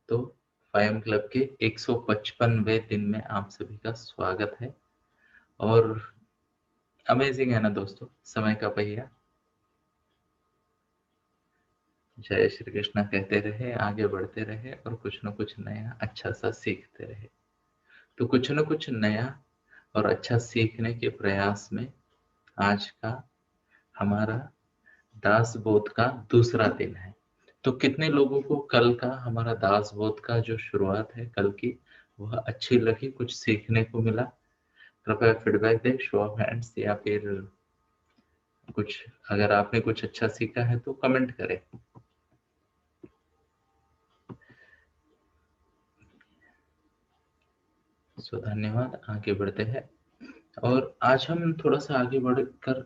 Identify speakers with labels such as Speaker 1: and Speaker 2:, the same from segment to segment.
Speaker 1: तो फाइम क्लब के 155वें दिन में आप सभी का स्वागत है। और अमेजिंग है ना दोस्तों, समय का पहिया। जय श्री कृष्णा कहते रहे, आगे बढ़ते रहे और कुछ न कुछ नया अच्छा सा सीखते रहे। तो कुछ न कुछ नया और अच्छा सीखने के प्रयास में आज का हमारा दास बोध का दूसरा दिन है। तो कितने लोगों को कल का हमारा दास बोध का जो शुरुआत है कल की, वह अच्छी लगी, कुछ सीखने को मिला? कृपया फीडबैक दें, शो ऑफ हैंड्स, या फिर कुछ अगर आपने कुछ अच्छा सीखा है तो कमेंट करें। धन्यवाद। आगे बढ़ते हैं और आज हम थोड़ा सा आगे बढ़कर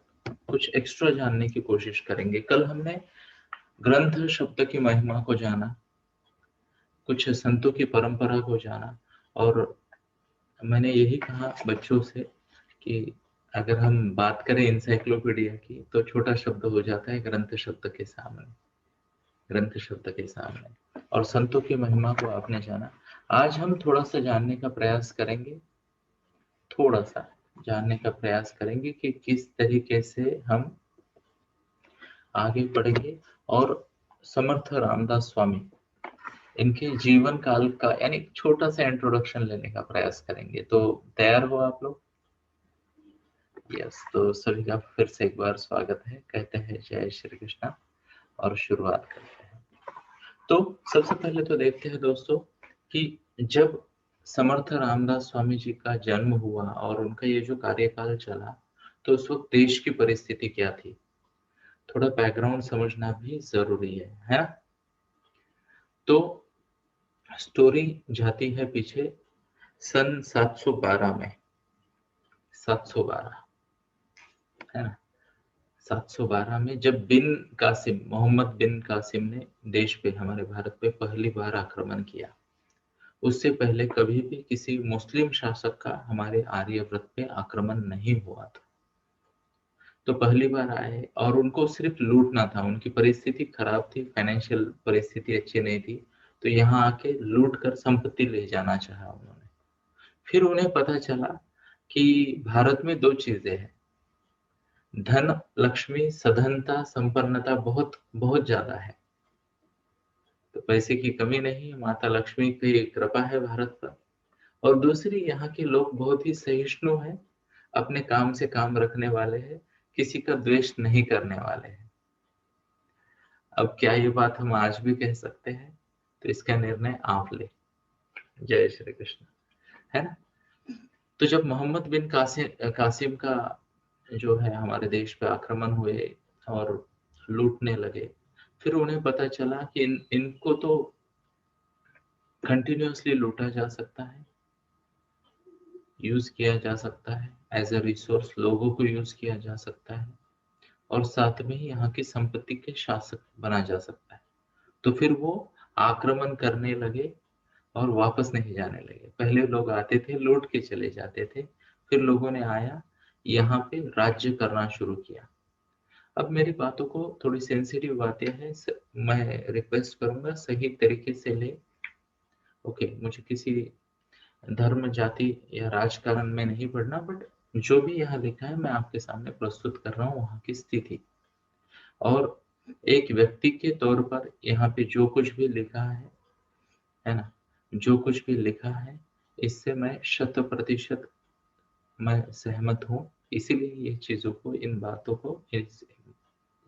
Speaker 1: कुछ एक्स्ट्रा जानने की कोशिश करेंगे। कल हमने ग्रंथ शब्द की महिमा को जाना, कुछ संतों की परंपरा को जाना, और मैंने यही कहा बच्चों से कि अगर हम बात करें इंसाइक्लोपीडिया की तो छोटा शब्द हो जाता है ग्रंथ शब्द के सामने, ग्रंथ शब्द के सामने। और संतों की महिमा को आपने जाना। आज हम थोड़ा सा जानने का प्रयास करेंगे, थोड़ा सा जानने का प्रयास करेंगे कि किस तरीके से हम आगे बढ़ेंगे और समर्थ रामदास स्वामी, इनके जीवन काल का यानी छोटा सा इंट्रोडक्शन लेने का प्रयास करेंगे। तो तैयार हो आप लोग? यस, तो सभी का फिर से एक बार स्वागत है। कहते हैं जय श्री कृष्णा और शुरुआत करते हैं। तो सबसे पहले तो देखते हैं दोस्तों कि जब समर्थ रामदास स्वामी जी का जन्म हुआ और उनका ये जो कार्यकाल चला, तो उस वक्त देश की परिस्थिति क्या थी, थोड़ा बैकग्राउंड समझना भी जरूरी है ना? तो स्टोरी जाती है पीछे सन 712 में, 712 है ना? 712 में जब बिन कासिम, मोहम्मद बिन कासिम ने देश पे, हमारे भारत पे पहली बार आक्रमण किया। उससे पहले कभी भी किसी मुस्लिम शासक का हमारे आर्यव्रत पे आक्रमण नहीं हुआ था। तो पहली बार आए और उनको सिर्फ लूटना था, उनकी परिस्थिति खराब थी, फाइनेंशियल परिस्थिति अच्छी नहीं थी, तो यहाँ आके लूट कर संपत्ति ले जाना चाहा उन्होंने। फिर उन्हें पता चला कि भारत में दो चीजें हैं, धन, लक्ष्मी, सधनता, संपन्नता बहुत बहुत ज्यादा है। तो पैसे की कमी नहीं, माता लक्ष्मी की कृपा है भारत पर। और दूसरी, यहाँ के लोग बहुत ही सहिष्णु हैं, अपने काम से काम रखने वाले हैं, किसी का द्वेष नहीं करने वाले हैं। अब क्या ये बात हम आज भी कह सकते हैं? तो इसका निर्णय आप ले। जय श्री कृष्ण, है ना? तो जब मोहम्मद बिन कासिम का जो है हमारे देश पे आक्रमण हुए और लूटने लगे, फिर उन्हें पता चला कि इनको तो कंटिन्यूअसली लूटा जा सकता है, यूज किया जा सकता है, एज अ रिसोर्स लोगों को यूज किया जा सकता है, और साथ में ही यहाँ की संपत्ति के शासक बना जा सकता है। तो फिर वो आक्रमण करने लगे और वापस नहीं जाने लगे। पहले लोग आते थे, लूट के चले जाते थे, फिर लोगों ने आया, यहाँ पे राज्य करना शुरू किया। अब मेरी बातों को, थोड़ी सेंसिटिव बातें हैं, मैं रिक्वेस्ट करूंगा सही तरीके से ले। ओके, मुझे किसी धर्म, जाति या राजकारण में नहीं पढ़ना, बट जो भी यहाँ लिखा है मैं आपके सामने प्रस्तुत कर रहा हूँ वहाँ की स्थिति, और एक व्यक्ति के तौर पर यहाँ पे जो कुछ भी लिखा है ना, जो कुछ भी लिखा है इससे मैं 100% मैं सहमत हूँ। इसीलिए ये चीजों को, इन बातों को, इस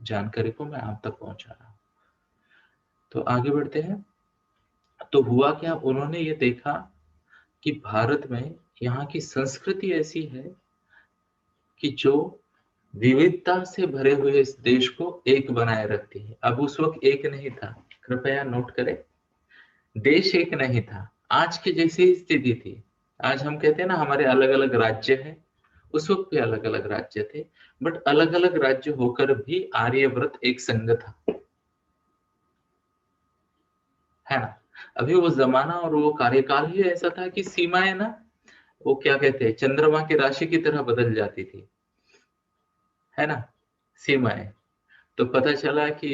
Speaker 1: जानकारी को मैं आप तक पहुंचा रहा हूँ। तो आगे बढ़ते हैं। तो हुआ क्या, उन्होंने ये देखा कि भारत में यहाँ की संस्कृति ऐसी है कि जो विविधता से भरे हुए इस देश को एक बनाए रखती है। अब उस वक्त एक नहीं था, कृपया नोट करें, देश एक नहीं था, आज की जैसी ही स्थिति थी। आज हम कहते हैं ना हमारे अलग अलग राज्य हैं, उस वक्त भी अलग अलग राज्य थे, बट अलग अलग राज्य होकर भी आर्यव्रत एक संघ था, है ना? अभी वो जमाना और वो कार्यकाल ही ऐसा था कि सीमाएं ना, वो क्या कहते हैं, चंद्रमा की राशि की तरह बदल जाती थी, है ना? सीमाएं। तो पता चला कि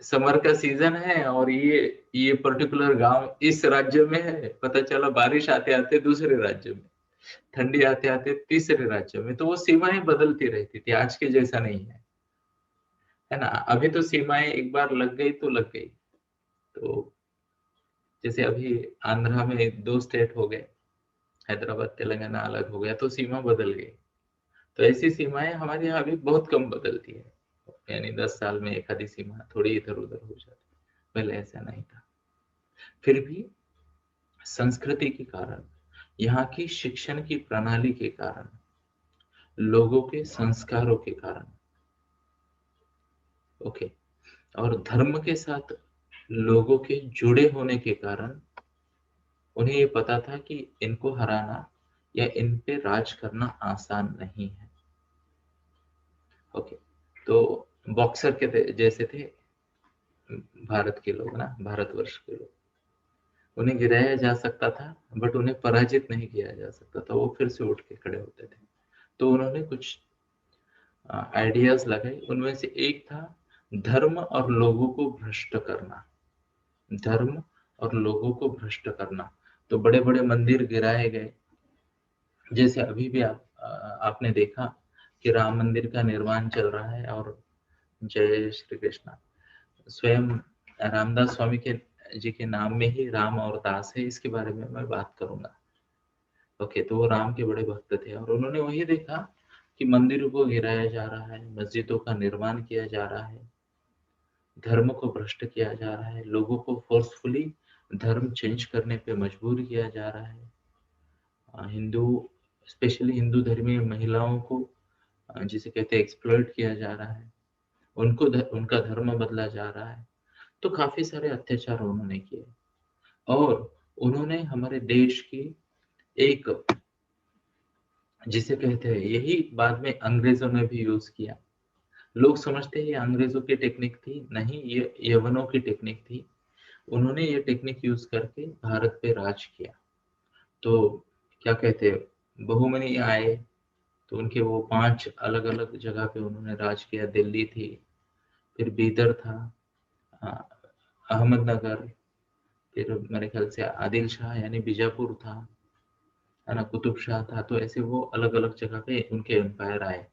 Speaker 1: समर का सीजन है और ये पर्टिकुलर गांव इस राज्य में है, पता चला बारिश आते आते दूसरे राज्य में, ठंडी आते आते तीसरे राज्य में, तो वो सीमाएं बदलती रहती थी। आज के जैसा नहीं है ना। अभी तो सीमाएं एक बार लग गई तो लग गई। तो जैसे अभी आंध्रा में 2 स्टेट हो गए, हैदराबाद तेलंगाना अलग हो गया, तो सीमा बदल गई। तो ऐसी सीमाएं हमारे यहाँ भी बहुत कम बदलती है, यानी 10 साल में एक आधी सीमा थोड़ी इधर उधर हो जाती। पहले ऐसा नहीं था। फिर भी संस्कृति के कारण, यहाँ की शिक्षण की प्रणाली के कारण, लोगों के संस्कारों के कारण, ओके, और धर्म के साथ लोगों के जुड़े होने के कारण उन्हें ये पता था कि इनको हराना या इन पे राज करना आसान नहीं है। ओके, तो बॉक्सर के जैसे थे भारत के लोग ना, भारतवर्ष के लोग, उन्हें गिराया जा सकता था बट उन्हें पराजित नहीं किया जा सकता था, वो फिर से उठ के खड़े होते थे। तो उन्होंने कुछ आइडियाज लगाए, उनमें से एक था धर्म और लोगों को भ्रष्ट करना। धर्म और लोगों को भ्रष्ट करना। तो बड़े बड़े मंदिर गिराए गए, जैसे अभी भी आपने देखा कि राम मंदिर का निर्माण चल रहा है, और जय श्री कृष्णा, स्वयं रामदास स्वामी के जी के नाम में ही राम और दास है, इसके बारे में मैं बात करूंगा। ओके, तो वो राम के बड़े भक्त थे और उन्होंने वही देखा कि मंदिरों को गिराया जा रहा है, मस्जिदों का निर्माण किया जा रहा है, धर्म को भ्रष्ट किया जा रहा है, लोगों को फोर्सफुली धर्म चेंज करने पे मजबूर किया जा रहा है। हिंदू, स्पेशली हिंदू धर्मीय महिलाओं को जिसे कहते हैं एक्सप्लॉइट किया जा रहा है, उनका धर्म बदला जा रहा है। तो काफी सारे अत्याचार उन्होंने किए और उन्होंने हमारे देश की एक, जिसे कहते हैं, यही बाद में अंग्रेजों ने भी यूज किया। लोग समझते हैं ये अंग्रेजों की टेक्निक थी, नहीं, ये यवनों की टेक्निक थी। उन्होंने ये टेक्निक यूज करके भारत पे राज किया। तो क्या कहते हैं, बहुमनी आए, तो उनके वो 5 अलग अलग जगह पे उन्होंने राज किया। दिल्ली थी, फिर बीदर था, अहमदनगर, फिर मेरे ख्याल से आदिल शाह यानी बीजापुर था, है ना, कुतुब शाह था। तो ऐसे वो अलग अलग जगह पे उनके एम्पायर आए।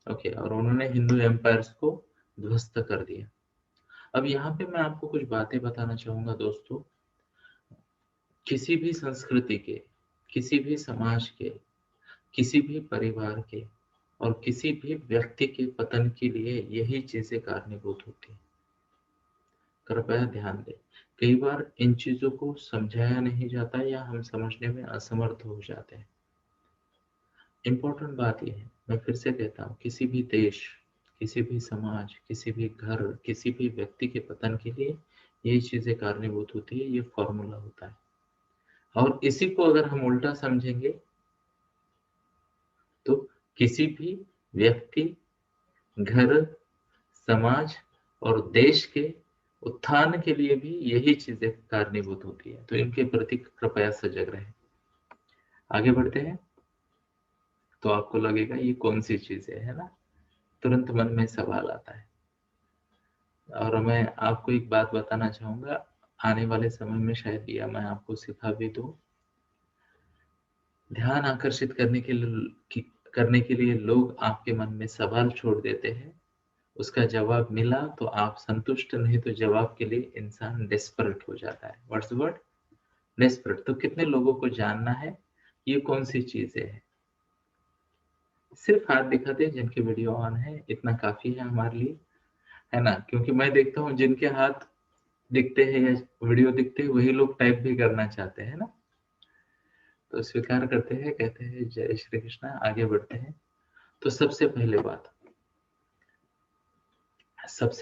Speaker 1: ओके, और उन्होंने हिंदू एम्पायर्स को ध्वस्त कर दिया। अब यहाँ पे मैं आपको कुछ बातें बताना चाहूंगा दोस्तों। किसी भी संस्कृति के, किसी भी समाज के, किसी भी परिवार के और किसी भी व्यक्ति के पतन के लिए यही चीजें कारणीभूत होती हैं। कृपया ध्यान दें, कई बार इन चीजों को समझाया नहीं जाता या हम समझने में असमर्थ हो जाते हैं। इंपॉर्टेंट बात यह है, मैं फिर से कहता हूँ, किसी भी देश, किसी भी समाज, किसी भी घर, किसी भी व्यक्ति के पतन के लिए यही चीजें कारणीभूत होती है, ये फॉर्मूला होता है। और इसी को अगर हम उल्टा समझेंगे तो किसी भी व्यक्ति, घर, समाज और देश के उत्थान के लिए भी यही चीजें कारणीभूत होती है। तो इनके प्रति कृपया सजग रहें। आगे बढ़ते हैं। तो आपको लगेगा ये कौन सी चीजें है ना, तुरंत मन में सवाल आता है। और मैं आपको एक बात बताना चाहूंगा, आने वाले समय में शायद यह मैं आपको सिखा भी दूं। ध्यान आकर्षित करने के लिए लोग आपके मन में सवाल छोड़ देते हैं, उसका जवाब मिला तो आप संतुष्ट, नहीं तो जवाब के लिए इंसान डेस्परेट हो जाता है। What's the word? डेस्परेट। तो कितने लोगों को जानना है ये कौन सी चीजें है? सिर्फ हाथ दिखाते हैं जिनकी वीडियो ऑन है, इतना काफी है हमारे लिए, है ना। क्योंकि मैं देखता हूँ जिनके हाथ दिखते हैं या वीडियो दिखते हैं वही लोग टाइप भी करना चाहते हैं ना। तो स्वीकार करते हैं, कहते हैं जय श्री कृष्णा, आगे बढ़ते हैं। तो सबसे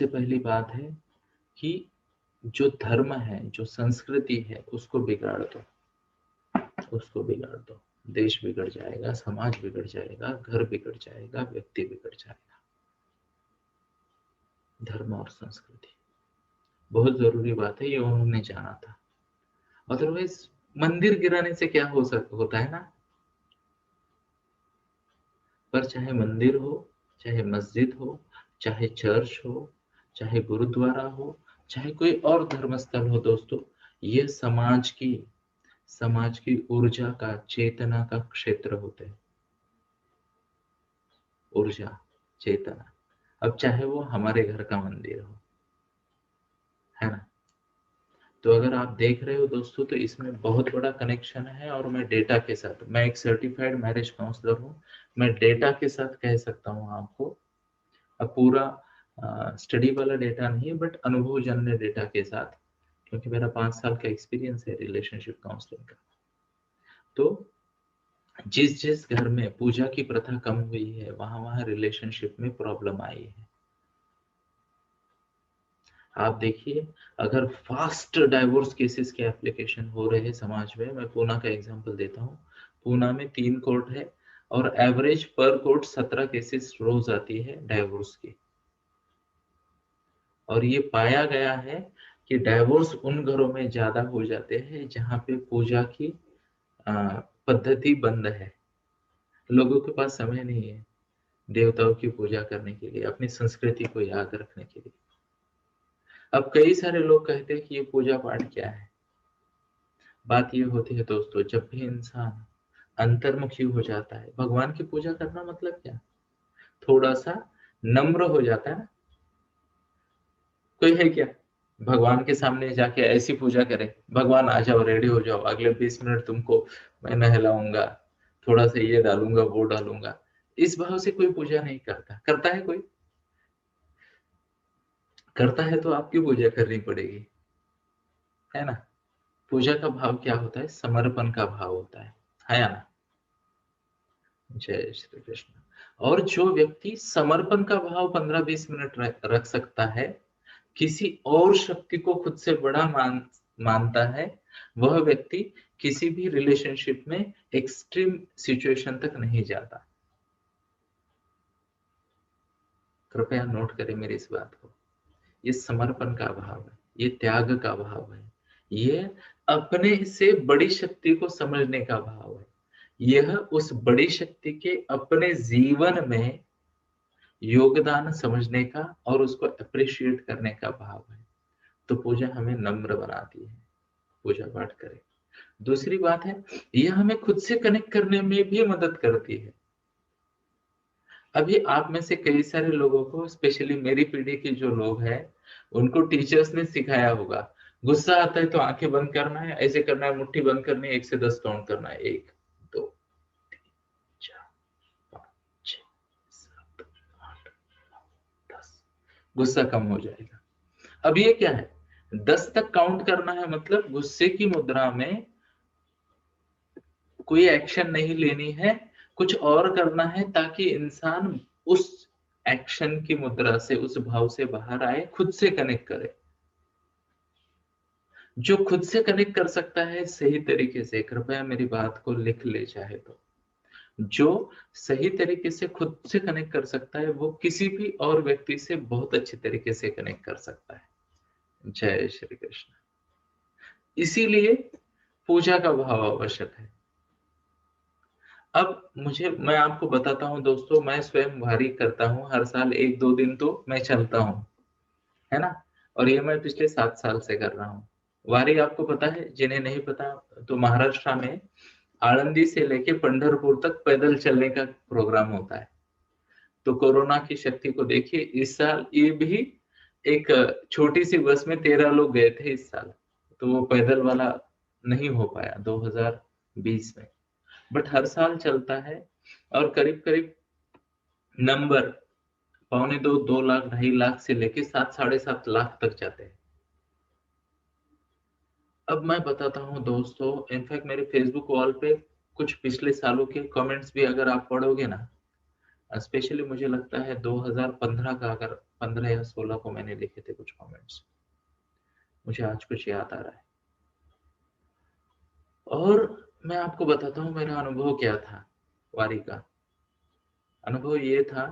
Speaker 1: पहली बात है कि जो धर्म है, जो संस्कृति है, उसको बिगाड़ दो, उसको बिगाड़ दो, देश बिगड़ जाएगा, समाज बिगड़ जाएगा, घर बिगड़ जाएगा, व्यक्ति बिगड़ जाएगा। धर्म और संस्कृति बहुत जरूरी बात है, ये उन्होंने जाना था। अदरवाइज मंदिर गिराने से क्या होता है ना, पर चाहे मंदिर हो, चाहे मस्जिद हो, चाहे चर्च हो, चाहे गुरुद्वारा हो, चाहे कोई और धर्मस्थल हो दोस्तों, ये समाज की ऊर्जा का, चेतना का क्षेत्र होते हैं। ऊर्जा, चेतना। अब चाहे वो हमारे घर का मंदिर हो, है ना। तो अगर आप देख रहे हो दोस्तों, तो इसमें बहुत बड़ा कनेक्शन है। और मैं डेटा के साथ, मैं एक सर्टिफाइड मैरिज काउंसलर हूँ, मैं डेटा के साथ कह सकता हूँ आपको। अब पूरा स्टडी वाला डेटा नहीं, बट अनुभवजन्य डेटा के साथ, क्योंकि मेरा 5 साल का एक्सपीरियंस है रिलेशनशिप काउंसलिंग का। तो जिस जिस घर में पूजा की प्रथा कम हुई है, वहां वहां रिलेशनशिप में प्रॉब्लम आई है। आप देखिए, अगर फास्ट डाइवोर्स केसेस के एप्लीकेशन हो रहे हैं समाज में, मैं पूना का एग्जांपल देता हूँ। पूना में 3 कोर्ट है और एवरेज पर कोर्ट 17 केसेस रोज आती है डाइवोर्स की। और ये पाया गया है कि डाइवोर्स उन घरों में ज्यादा हो जाते हैं जहाँ पे पूजा की पद्धति बंद है। लोगों के पास समय नहीं है देवताओं की पूजा करने के लिए, अपनी संस्कृति को याद रखने के लिए। अब कई सारे लोग कहते हैं कि ये पूजा पाठ क्या है। बात ये होती है दोस्तों, जब भी इंसान अंतर्मुखी हो जाता है, भगवान की पूजा करना मतलब क्या, थोड़ा सा नम्र हो जाता है ना। कोई है क्या भगवान के सामने जाके ऐसी पूजा करे, भगवान आ जाओ, रेडी हो जाओ, अगले 20 मिनट तुमको मैं नहलाऊंगा, थोड़ा सा ये डालूंगा, वो डालूंगा। इस भाव से कोई पूजा नहीं करता। करता है कोई? करता है तो आपकी पूजा करनी पड़ेगी, है ना। पूजा का भाव क्या होता है? समर्पण का भाव होता है ना। जय श्री कृष्ण। और जो व्यक्ति समर्पण का भाव 15-20 मिनट रख सकता है, किसी और शक्ति को खुद से बड़ा मानता है, वह व्यक्ति किसी भी रिलेशनशिप में एक्सट्रीम सिचुएशन तक नहीं जाता। कृपया नोट करें मेरी इस बात को। ये समर्पण का भाव है, ये त्याग का भाव है, ये अपने से बड़ी शक्ति को समझने का भाव है, यह उस बड़ी शक्ति के अपने जीवन में योगदान समझने का और उसको अप्रिशिएट करने का भाव है। तो पूजा हमें नम्र बनाती है, पूजा पाठ करें। दूसरी बात है, यह हमें खुद से कनेक्ट करने में भी मदद करती है। अभी आप में से कई सारे लोगों को, स्पेशली मेरी पीढ़ी के जो लोग हैं, उनको टीचर्स ने सिखाया होगा, गुस्सा आता है तो आंखें बंद करना है, ऐसे करना है, मुट्ठी बंद करनी है, 1 से 10 काउंट करना है, 1 2 3 4 5 6 7 8 9 10, गुस्सा कम हो जाएगा। अब ये क्या है, 10 तक काउंट करना है, मतलब गुस्से की मुद्रा में कोई एक्शन नहीं लेनी है, कुछ और करना है, ताकि इंसान उस एक्शन की मुद्रा से, उस भाव से बाहर आए, खुद से कनेक्ट करे। जो खुद से कनेक्ट कर सकता है सही तरीके से, कृपया मेरी बात को लिख ले चाहे तो, जो सही तरीके से खुद से कनेक्ट कर सकता है, वो किसी भी और व्यक्ति से बहुत अच्छे तरीके से कनेक्ट कर सकता है। जय श्री कृष्ण। इसीलिए पूजा का भाव आवश्यक है। अब मैं आपको बताता हूँ दोस्तों, मैं स्वयं वारी करता हूँ, हर साल 1-2 दिन तो मैं चलता हूँ, है ना। और ये मैं पिछले 7 साल से कर रहा हूँ। वारी आपको पता है, जिन्हें नहीं पता, तो महाराष्ट्र में आळंदी से लेके पंढरपुर तक पैदल चलने का प्रोग्राम होता है। तो कोरोना की शक्ति को देखिए, इस साल ये भी एक छोटी सी बस में 13 लोग गए थे इस साल, तो वो पैदल वाला नहीं हो पाया 2020 में। बट हर साल चलता है, और करीब करीब नंबर 1.25 2 लाख 2.5 लाख से लेके 7 7.5 लाख तक जाते हैं। अब मैं बताता हूँ दोस्तों, इनफैक्ट मेरे फेसबुक वॉल पे कुछ पिछले सालों के कमेंट्स भी अगर आप पढ़ोगे ना, स्पेशली मुझे लगता है 2015 का, अगर 15 या 16 को मैंने लिखे थे कुछ कमेंट्स, मुझे आज कुछ याद आ रहा है। और मैं आपको बताता हूँ मेरा अनुभव क्या था। वारी का अनुभव ये था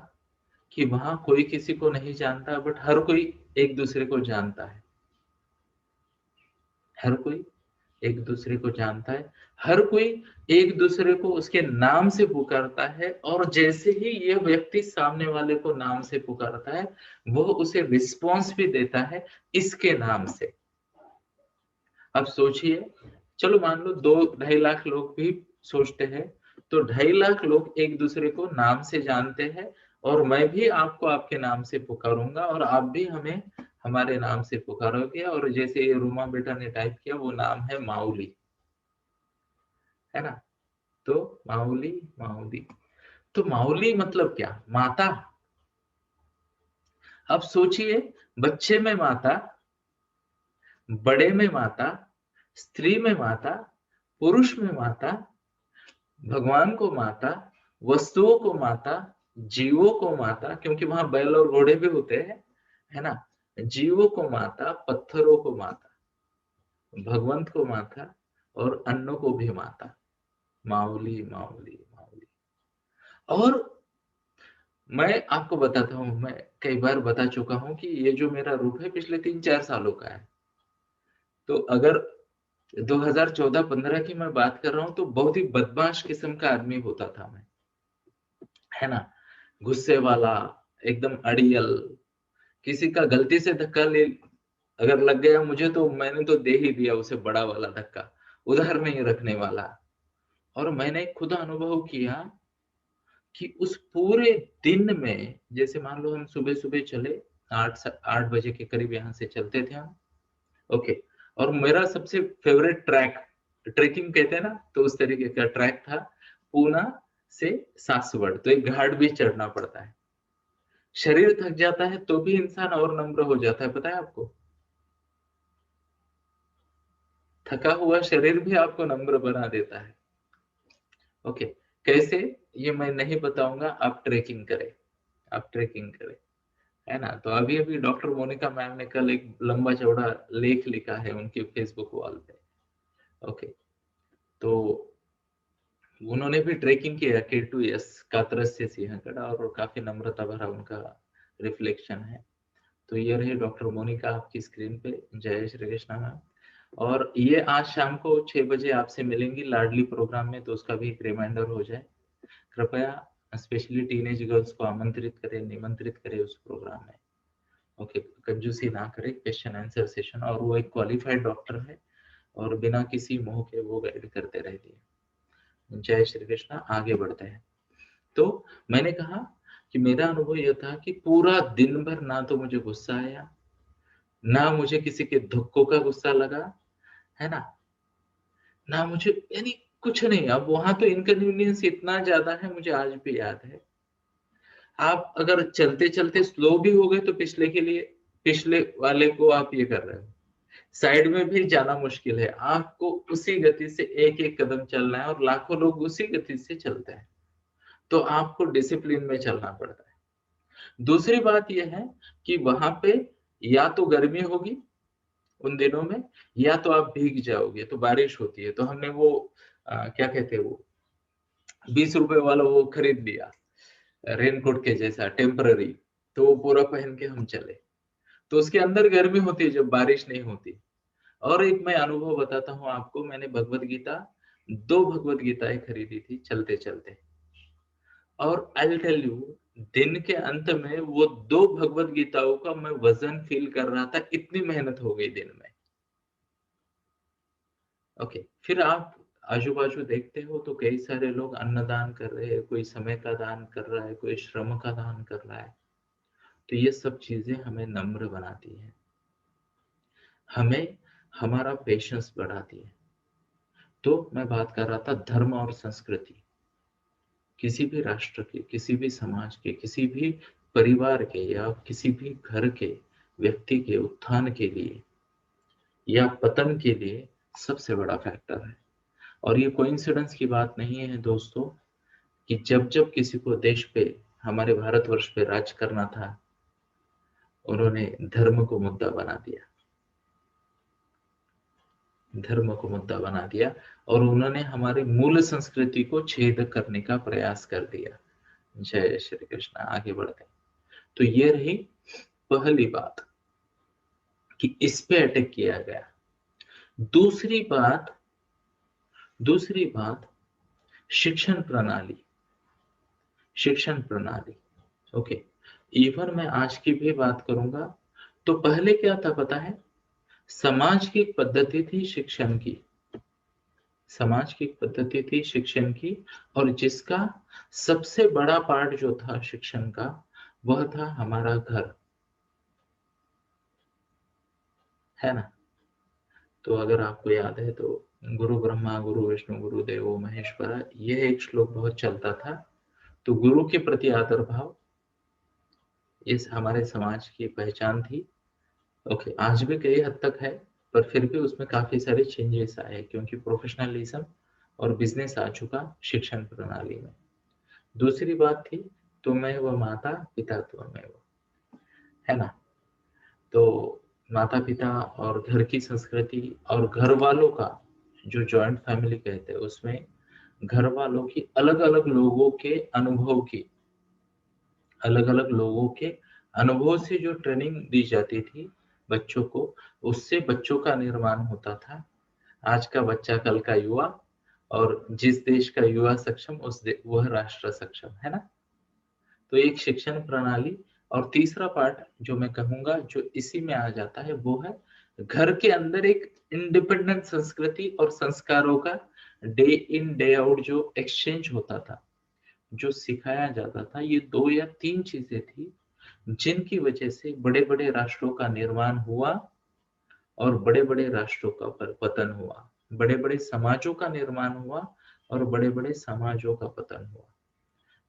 Speaker 1: कि वहां कोई किसी को नहीं जानता, बट हर कोई एक दूसरे को जानता है। हर कोई एक दूसरे को जानता है, हर कोई एक दूसरे को उसके नाम से पुकारता है, और जैसे ही ये व्यक्ति सामने वाले को नाम से पुकारता है, वो उसे रिस्पॉन्स भी देता है इसके नाम से। अब सोचिए, चलो मान लो 2-2.5 लाख लोग भी सोचते हैं, तो 2.5 लाख लोग एक दूसरे को नाम से जानते हैं, और मैं भी आपको आपके नाम से पुकारूंगा और आप भी हमें हमारे नाम से पुकारोगे। और जैसे ये रूमा बेटा ने टाइप किया, वो नाम है माउली, है ना? तो माउली, माउली, तो माउली मतलब क्या? माता। अब सोचिए, बच्चे में माता, बड़े में माता, स्त्री में माता, पुरुष में माता, भगवान को माता, वस्तुओं को माता, जीवों को माता, क्योंकि वहां बैल और घोड़े भी होते हैं, है ना? जीवों को माता, पत्थरों को माता, भगवंत को माता, और अन्नों को भी माता। माउली, माउली, माउली। और मैं आपको बताता हूँ, मैं कई बार बता चुका हूँ कि ये जो मेरा रूप है पिछले 3-4 सालों का है। तो अगर 2014-15 की मैं बात कर रहा हूँ, तो बहुत ही बदमाश किस्म का आदमी होता था मैं, है ना? गुस्से वाला, एकदम अड़ियल, किसी का गलती से धक्का ले अगर लग गया मुझे, तो मैंने तो दे ही दिया उसे बड़ा वाला धक्का, उधार नहीं रखने वाला। और मैंने खुद अनुभव किया कि उस पूरे दिन में, जैसे मान लो हम सुबह-सुबह चले, 8 बजे के करीब यहाँ से चलते थे हम, ओके। और मेरा सबसे फेवरेट ट्रैक, ट्रेकिंग कहते हैं ना, तो उस तरीके का ट्रैक था, पूना से सासवड़, तो एक घाट भी चढ़ना पड़ता है। शरीर थक जाता है तो भी इंसान और नम्र हो जाता है, पता है आपको? थका हुआ शरीर भी आपको नम्र बना देता है। ओके, कैसे? ये मैं नहीं बताऊंगा, आप ट्रेकिंग करें, आप ट्रेकिंग करें, है ना? तो अभी अभी डॉक्टर मोनिका मैम ने कल एक लंबा चौड़ा लेख लिखा है उनके फेसबुक वॉल पे, ओके। तो उन्होंने भी ट्रेकिंग किया K2S, कातरस से सिंहगढ़, और काफी नम्रता भरा उनका रिफ्लेक्शन है। तो ये रही डॉक्टर मोनिका आपकी स्क्रीन पे, जय श्री कृष्णा मैम। और ये आज शाम को 6 बजे आपसे मिलेंगी लाडली प्रोग्राम में, तो उसका भी एक रिमाइंडर हो जाए। कृपया स्पेशली टीनेज गर्ल्स को आमंत्रित करें, निमंत्रित करें उस प्रोग्राम में, ओके। कंजूसी ना करें, क्वेश्चन आंसर सेशन, और वो एक क्वालिफाइड डॉक्टर है, और बिना किसी मोह के वो गाइड करते रहती है। जय श्री कृष्णा, आगे बढ़ते हैं। तो मैंने कहा कि मेरा अनुभव यह था कि पूरा दिन भर ना तो मुझे गुस्सा आया, ना मुझे किसी के धक्कों का गुस्सा लगा, है ना? ना मुझे, यानी कुछ नहीं। अब वहां तो इनकन्वीनियंस इतना ज्यादा है, मुझे आज भी याद है। आप अगर चलते चलते स्लो भी हो गए, तो पिछले वाले को आप ये कर रहे हो, साइड में भी जाना मुश्किल है, आपको उसी गति से एक एक कदम चलना है, और लाखों लोग उसी गति से चलते हैं, तो आपको डिसिप्लिन में चलना पड़ता है। दूसरी बात यह है कि वहां पे या तो गर्मी होगी उन दिनों में, या तो आप भीग जाओगे, तो बारिश होती है, तो हमने वो क्या कहते हैं, वो 20 रुपए वाला वो खरीद लिया, रेनकोट के जैसा टेम्पररी, तो वो पूरा पहन के हम चले। तो उसके अंदर गर्मी होती है जब बारिश नहीं होती। और एक मैं अनुभव बताता हूँ आपको, मैंने भगवत गीता, 2 भगवत गीताएं खरीदी थी चलते चलते, और आई विल टेल यू, दिन के अंत में वो 2 भगवत गीताओं का मैं वजन फील कर रहा था, इतनी मेहनत हो गई दिन में, ओके। फिर आप आजू बाजू देखते हो तो कई सारे लोग अन्नदान कर रहे हैं, कोई समय का दान कर रहा है, कोई श्रम का दान कर रहा है, तो ये सब चीजें हमें नम्र बनाती है, हमें हमारा पेशेंस बढ़ाती है। तो मैं बात कर रहा था धर्म और संस्कृति, किसी भी राष्ट्र के, किसी भी समाज के, किसी भी परिवार के, या किसी भी घर के व्यक्ति के उत्थान के लिए या पतन के लिए सबसे बड़ा फैक्टर है। और ये कोइंसिडेंस की बात नहीं है दोस्तों, कि जब जब किसी को देश पे, हमारे भारतवर्ष पे राज करना था, उन्होंने धर्म को मुद्दा बना दिया, धर्म को मुद्दा बना दिया, और उन्होंने हमारे मूल संस्कृति को छेद करने का प्रयास कर दिया। जय श्री कृष्ण, आगे बढ़ते हैं। तो ये रही पहली बात, कि इस पे अटैक किया गया। दूसरी बात शिक्षण प्रणाली। ओके, इवन मैं आज की भी बात करूंगा। तो पहले क्या था पता है? समाज की एक पद्धति थी शिक्षण की, और जिसका सबसे बड़ा पार्ट जो था शिक्षण का, वह था हमारा घर, है ना? तो अगर आपको याद है तो गुरु ब्रह्मा गुरु विष्णु गुरु देवो महेश्वरा, यह एक श्लोक बहुत चलता था। तो गुरु के प्रति आदर भाव इस हमारे समाज की पहचान थी। ओके, आज भी कई हद तक है, पर फिर भी उसमें काफी सारे चेंजेस आए क्योंकि प्रोफेशनलिज्म और बिजनेस आ चुका शिक्षण प्रणाली में। दूसरी बात थी तुम्हें व माता पिता त्वमेव, है ना? तो माता पिता और घर की संस्कृति और घर वालों का जो जॉइंट फैमिली कहते हैं, उसमें घर वालों की अलग अलग लोगों के अनुभव से जो ट्रेनिंग दी जाती थी बच्चों को, उससे बच्चों का निर्माण होता था। आज का बच्चा कल का युवा, और जिस देश का युवा सक्षम वह राष्ट्र सक्षम, है ना? तो एक शिक्षण प्रणाली। और तीसरा पार्ट जो मैं कहूंगा जो इसी में आ जाता है, वो है घर के अंदर एक इंडिपेंडेंट संस्कृति और संस्कारों का डे इन डे आउट जो एक्सचेंज होता था, जो सिखाया जाता था। ये 2 या 3 चीजें थी जिनकी वजह से बड़े बड़े राष्ट्रों का निर्माण हुआ और बड़े बड़े राष्ट्रों का पतन हुआ, बड़े बड़े समाजों का निर्माण हुआ और बड़े बड़े समाजों का पतन हुआ,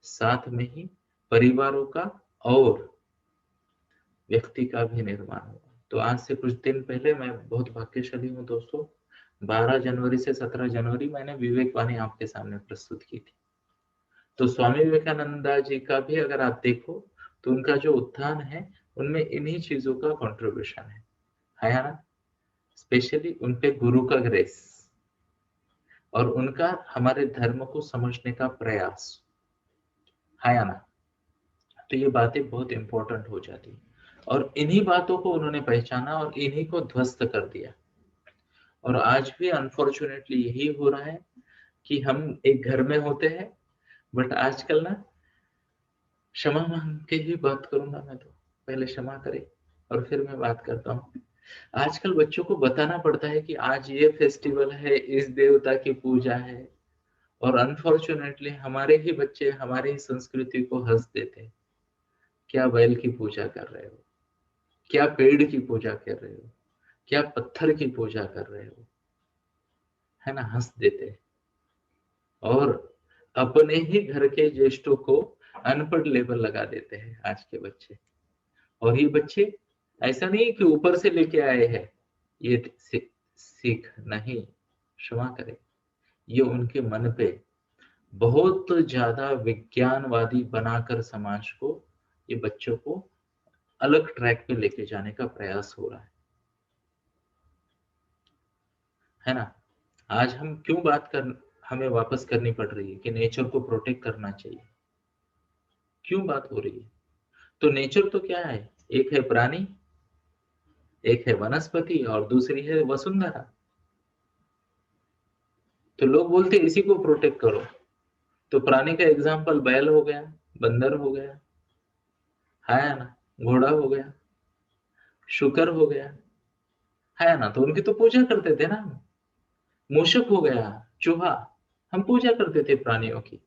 Speaker 1: साथ में ही परिवारों का और व्यक्ति का भी निर्माण हुआ। तो आज से कुछ दिन पहले, मैं बहुत भाग्यशाली हूँ दोस्तों, 12 जनवरी से 17 जनवरी मैंने विवेक वाणी आपके सामने प्रस्तुत की थी। तो स्वामी विवेकानंद जी का भी अगर आप देखो तो उनका जो उत्थान है उनमें इन्हीं चीजों का कंट्रीब्यूशन है ना? स्पेशली उनपे गुरु का ग्रेस और उनका हमारे धर्म को समझने का प्रयास, है ना? तो ये बातें बहुत इंपॉर्टेंट हो जाती है, और इन्हीं बातों को उन्होंने पहचाना और इन्हीं को ध्वस्त कर दिया। और आज भी अनफॉर्चुनेटली यही हो रहा है कि हम एक घर में होते हैं, बट आजकल ना, क्षमा मांग के ही बात करूंगा मैं, तो पहले क्षमा करे और फिर मैं बात करता हूँ। आजकल बच्चों को बताना पड़ता है कि आज ये फेस्टिवल है, इस देवता की पूजा है, और अनफॉर्चुनेटली हमारे ही बच्चे हमारी ही संस्कृति को हंस देते हैं। क्या बैल की पूजा कर रहे हो, क्या पेड़ की पूजा कर रहे हो, क्या पत्थर की पूजा कर रहे हो, है ना? हंस देते हैं। और अपने ही घर के ज्येष्ठों को अनपढ़ लेबल लगा देते हैं आज के बच्चे। और ये बच्चे ऐसा नहीं कि ऊपर से लेके आए हैं ये सीख, नहीं, क्षमा करें, ये उनके मन पे बहुत ज्यादा विज्ञानवादी बनाकर समाज को, ये बच्चों को अलग ट्रैक पे लेके जाने का प्रयास हो रहा है ना? आज हम क्यों हमें वापस करनी पड़ रही है कि नेचर को प्रोटेक्ट करना चाहिए? क्यों बात हो रही है? तो नेचर तो क्या है? एक है प्राणी, एक है वनस्पति और दूसरी है वसुंधरा। तो लोग बोलते हैं इसी को प्रोटेक्ट करो। तो प्राणी का एग्जाम्पल बैल हो गया, बंदर हो गया, है ना, घोड़ा हो गया, शुकर हो गया, है ना? तो उनकी तो पूजा करते थे ना। मूषक हो गया, चूहा, हम पूजा करते थे प्राणियों की।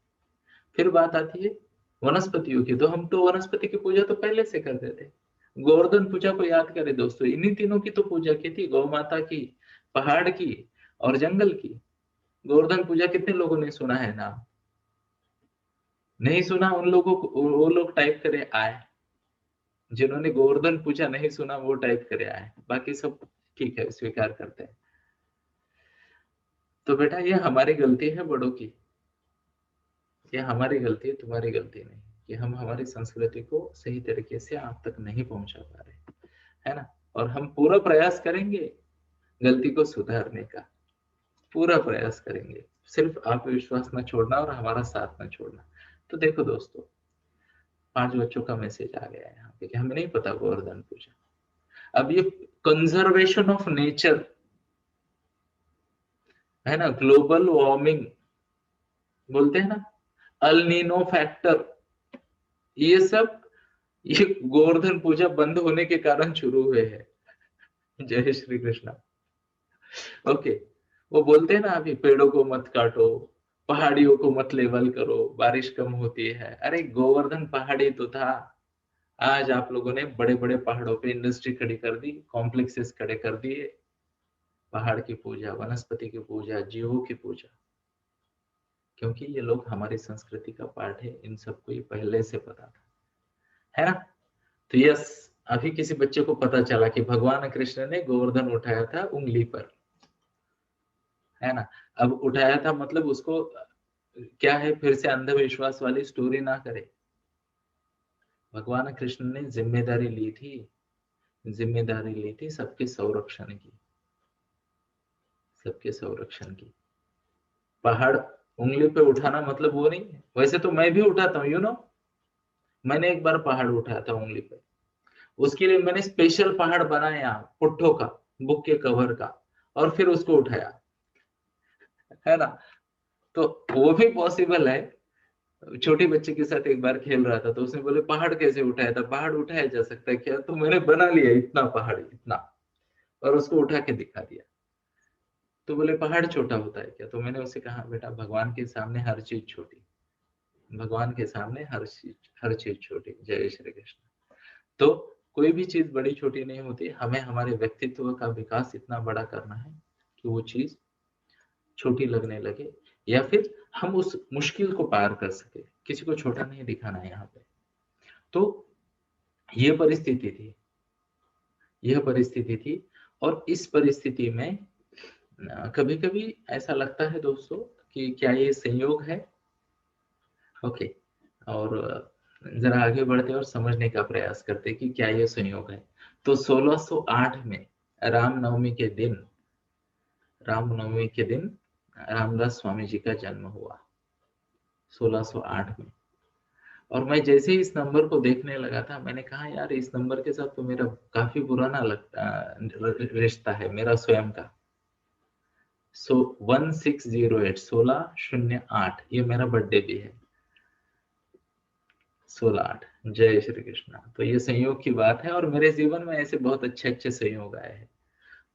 Speaker 1: फिर बात आती है वनस्पतियों की, तो हम तो वनस्पति की पूजा तो पहले से करते थे। गोवर्धन पूजा को याद करें दोस्तों, इन्हीं तीनों की तो पूजा की थी, गौ माता की, पहाड़ की और जंगल की। गोवर्धन पूजा कितने लोगों ने सुना है नाम? नहीं सुना उन लोगों को, वो लोग टाइप करे आए। जिन्होंने गोवर्धन पूजा नहीं सुना वो टाइप करे आए, बाकी सब ठीक है, स्वीकार करते हैं। तो बेटा ये हमारी गलती है बड़ों की, ये हमारी गलती है, तुम्हारी गलती नहीं, कि हम हमारी संस्कृति को सही तरीके से आप तक नहीं पहुंचा पा रहे, है ना? और हम पूरा प्रयास करेंगे गलती को सुधारने का, पूरा प्रयास करेंगे। सिर्फ आप विश्वास न छोड़ना और हमारा साथ न छोड़ना। तो देखो दोस्तों, 5 बच्चों का मैसेज आ गया है यहाँ पे कि हमें नहीं पता गोवर्धन पूजा। अब ये कंजर्वेशन ऑफ नेचर है ना, ग्लोबल वार्मिंग बोलते हैं ना, अल नीनो फैक्टर, ये सब ये गोवर्धन पूजा बंद होने के कारण शुरू हुए हैं। जय श्री कृष्णा। ओके, वो बोलते हैं ना अभी पेड़ों को मत काटो, पहाड़ियों को मत लेवल करो, बारिश कम होती है। अरे गोवर्धन पहाड़ी तो था, आज आप लोगों ने बड़े बड़े पहाड़ों पे इंडस्ट्री खड़ी कर दी, कॉम्प्लेक्सेस खड़े कर दिए। पहाड़ की पूजा, वनस्पति की पूजा, जीवों की पूजा, क्योंकि ये लोग हमारी संस्कृति का पार्ट है, इन सबको ये पहले से पता था, है ना। तो यस, अभी किसी बच्चे को पता चला कि भगवान कृष्ण ने गोवर्धन उठाया था उंगली पर, है ना। अब उठाया था मतलब उसको क्या है, फिर से अंधविश्वास वाली स्टोरी ना करे। भगवान कृष्ण ने जिम्मेदारी ली थी, जिम्मेदारी ली थी सबके संरक्षण की, सबके संरक्षण की। पहाड़ उंगली पे उठाना मतलब वो नहीं है, वैसे तो मैं भी उठाता हूँ, यू नो। मैंने एक बार पहाड़ उठाया था उंगली पे, उसके लिए मैंने स्पेशल पहाड़ बनाया पुट्ठों का, बुक के कवर का, और फिर उसको उठाया, है ना। तो वो भी पॉसिबल है। छोटे बच्चे के साथ एक बार खेल रहा था तो उसने बोले पहाड़ कैसे उठाया था, पहाड़ उठाया जा सकता है क्या, तो मैंने बना लिया इतना पहाड़, इतना, और उसको उठा के दिखा दिया। तो बोले पहाड़ छोटा होता है क्या, तो मैंने उसे कहा बेटा भगवान के सामने हर चीज छोटी, भगवान के सामने हर चीज छोटी। जय श्री कृष्ण। तो कोई भी चीज बड़ी छोटी नहीं होती, हमें हमारे व्यक्तित्व का विकास इतना बड़ा करना है कि वो चीज छोटी लगने लगे, या फिर हम उस मुश्किल को पार कर सके। किसी को छोटा नहीं दिखाना है यहाँ पे। तो ये परिस्थिति थी, यह परिस्थिति थी। और इस परिस्थिति में कभी कभी ऐसा लगता है दोस्तों कि क्या ये संयोग है। ओके, और जरा आगे बढ़ते और समझने का प्रयास करते कि क्या ये संयोग है। तो 1608 में रामनवमी के दिन, रामनवमी के दिन रामदास स्वामी जी का जन्म हुआ 1608 में। और मैं जैसे ही इस नंबर को देखने लगा था, मैंने कहा यार इस नंबर के साथ तो मेरा काफी पुराना रिश्ता है मेरा स्वयं का। सो 1608, 1608, ये मेरा बर्थडे भी है, 16/8। जय श्री कृष्णा। तो ये संयोग की बात है, और मेरे जीवन में ऐसे बहुत अच्छे अच्छे संयोग आए हैं।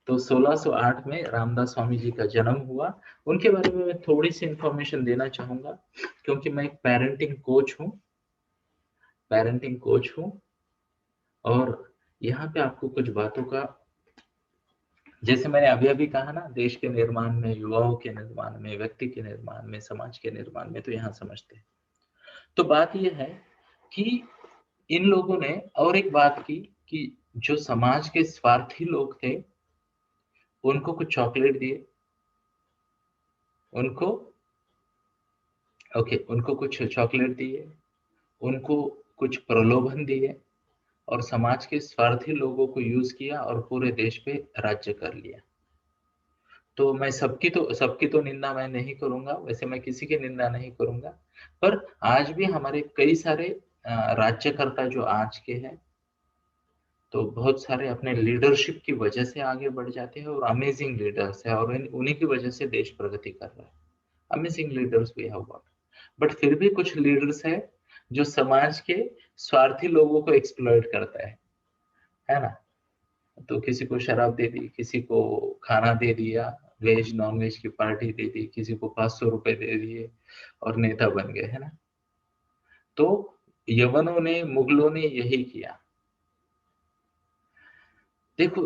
Speaker 1: तो 1608 में रामदास स्वामी जी का जन्म हुआ। उनके बारे में मैं थोड़ी सी इंफॉर्मेशन देना चाहूंगा, क्योंकि मैं एक पेरेंटिंग कोच हूँ, पेरेंटिंग कोच हूँ। और यहाँ पे आपको कुछ बातों का, जैसे मैंने अभी अभी कहा ना, देश के निर्माण में, युवाओं के निर्माण में, व्यक्ति के निर्माण में, समाज के निर्माण में, तो यहाँ समझते हैं। तो बात यह है कि इन लोगों ने और एक बात की कि जो समाज के स्वार्थी लोग थे उनको कुछ चॉकलेट दिए, उनको, ओके, उनको कुछ चॉकलेट दिए, उनको कुछ प्रलोभन दिए, और समाज के स्वार्थी लोगों को यूज किया और पूरे देश पे राज्य कर लिया। तो मैं सबकी तो निंदा मैं नहीं करूंगा, वैसे मैं किसी की निंदा नहीं करूंगा। पर आज भी हमारे कई सारे राज्यकर्ता जो आज के हैं, तो बहुत सारे अपने लीडरशिप की वजह से आगे बढ़ जाते हैं, और अमेजिंग लीडर्स है, और उन्हीं की वजह से देश प्रगति कर रहा है। Amazing leaders we have got. But फिर भी कुछ लीडर्स है जो समाज के स्वार्थी लोगों को एक्सप्लॉइट करता है ना। तो किसी को शराब दे दी, किसी को खाना दे दिया, वेज नॉन वेज की पार्टी दे दी, किसी को 500 रुपए दे दिए, और नेता बन गए, है ना। तो यवनों ने, मुगलों ने यही किया। देखो,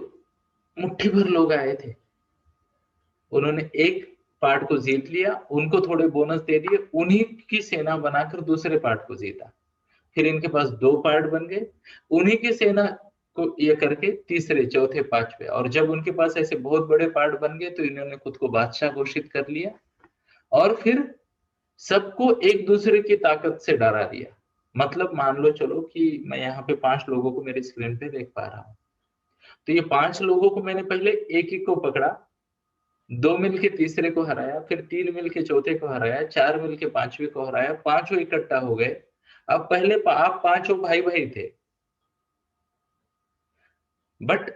Speaker 1: मुट्ठी भर लोग आए थे, उन्होंने एक पार्ट को जीत लिया, उनको थोड़े बोनस दे दिए, उन्हीं की सेना बनाकर दूसरे पार्ट को जीता। फिर इनके पास दो पार्ट बन गए, उन्हीं की सेना को ये करके तीसरे, चौथे, पांचवे, और जब उनके पास ऐसे बहुत बड़े पार्ट बन गए तो इन्होंने खुद को बादशाह घोषित कर लिया, और फिर सबको एक दूसरे की ताकत से डरा दिया। मतलब मान लो चलो कि मैं यहाँ पे 5 लोगों को मेरे स्क्रीन पे देख पा रहा हूँ, तो ये 5 लोगों को मैंने पहले एक एक को पकड़ा, 2 मिलके तीसरे को हराया, फिर 3 मिलके चौथे को हराया, 4 मिलके पांचवे को हराया, पांचों इकट्ठा हो गए। अब पहले आप पांचों भाई भाई थे, बट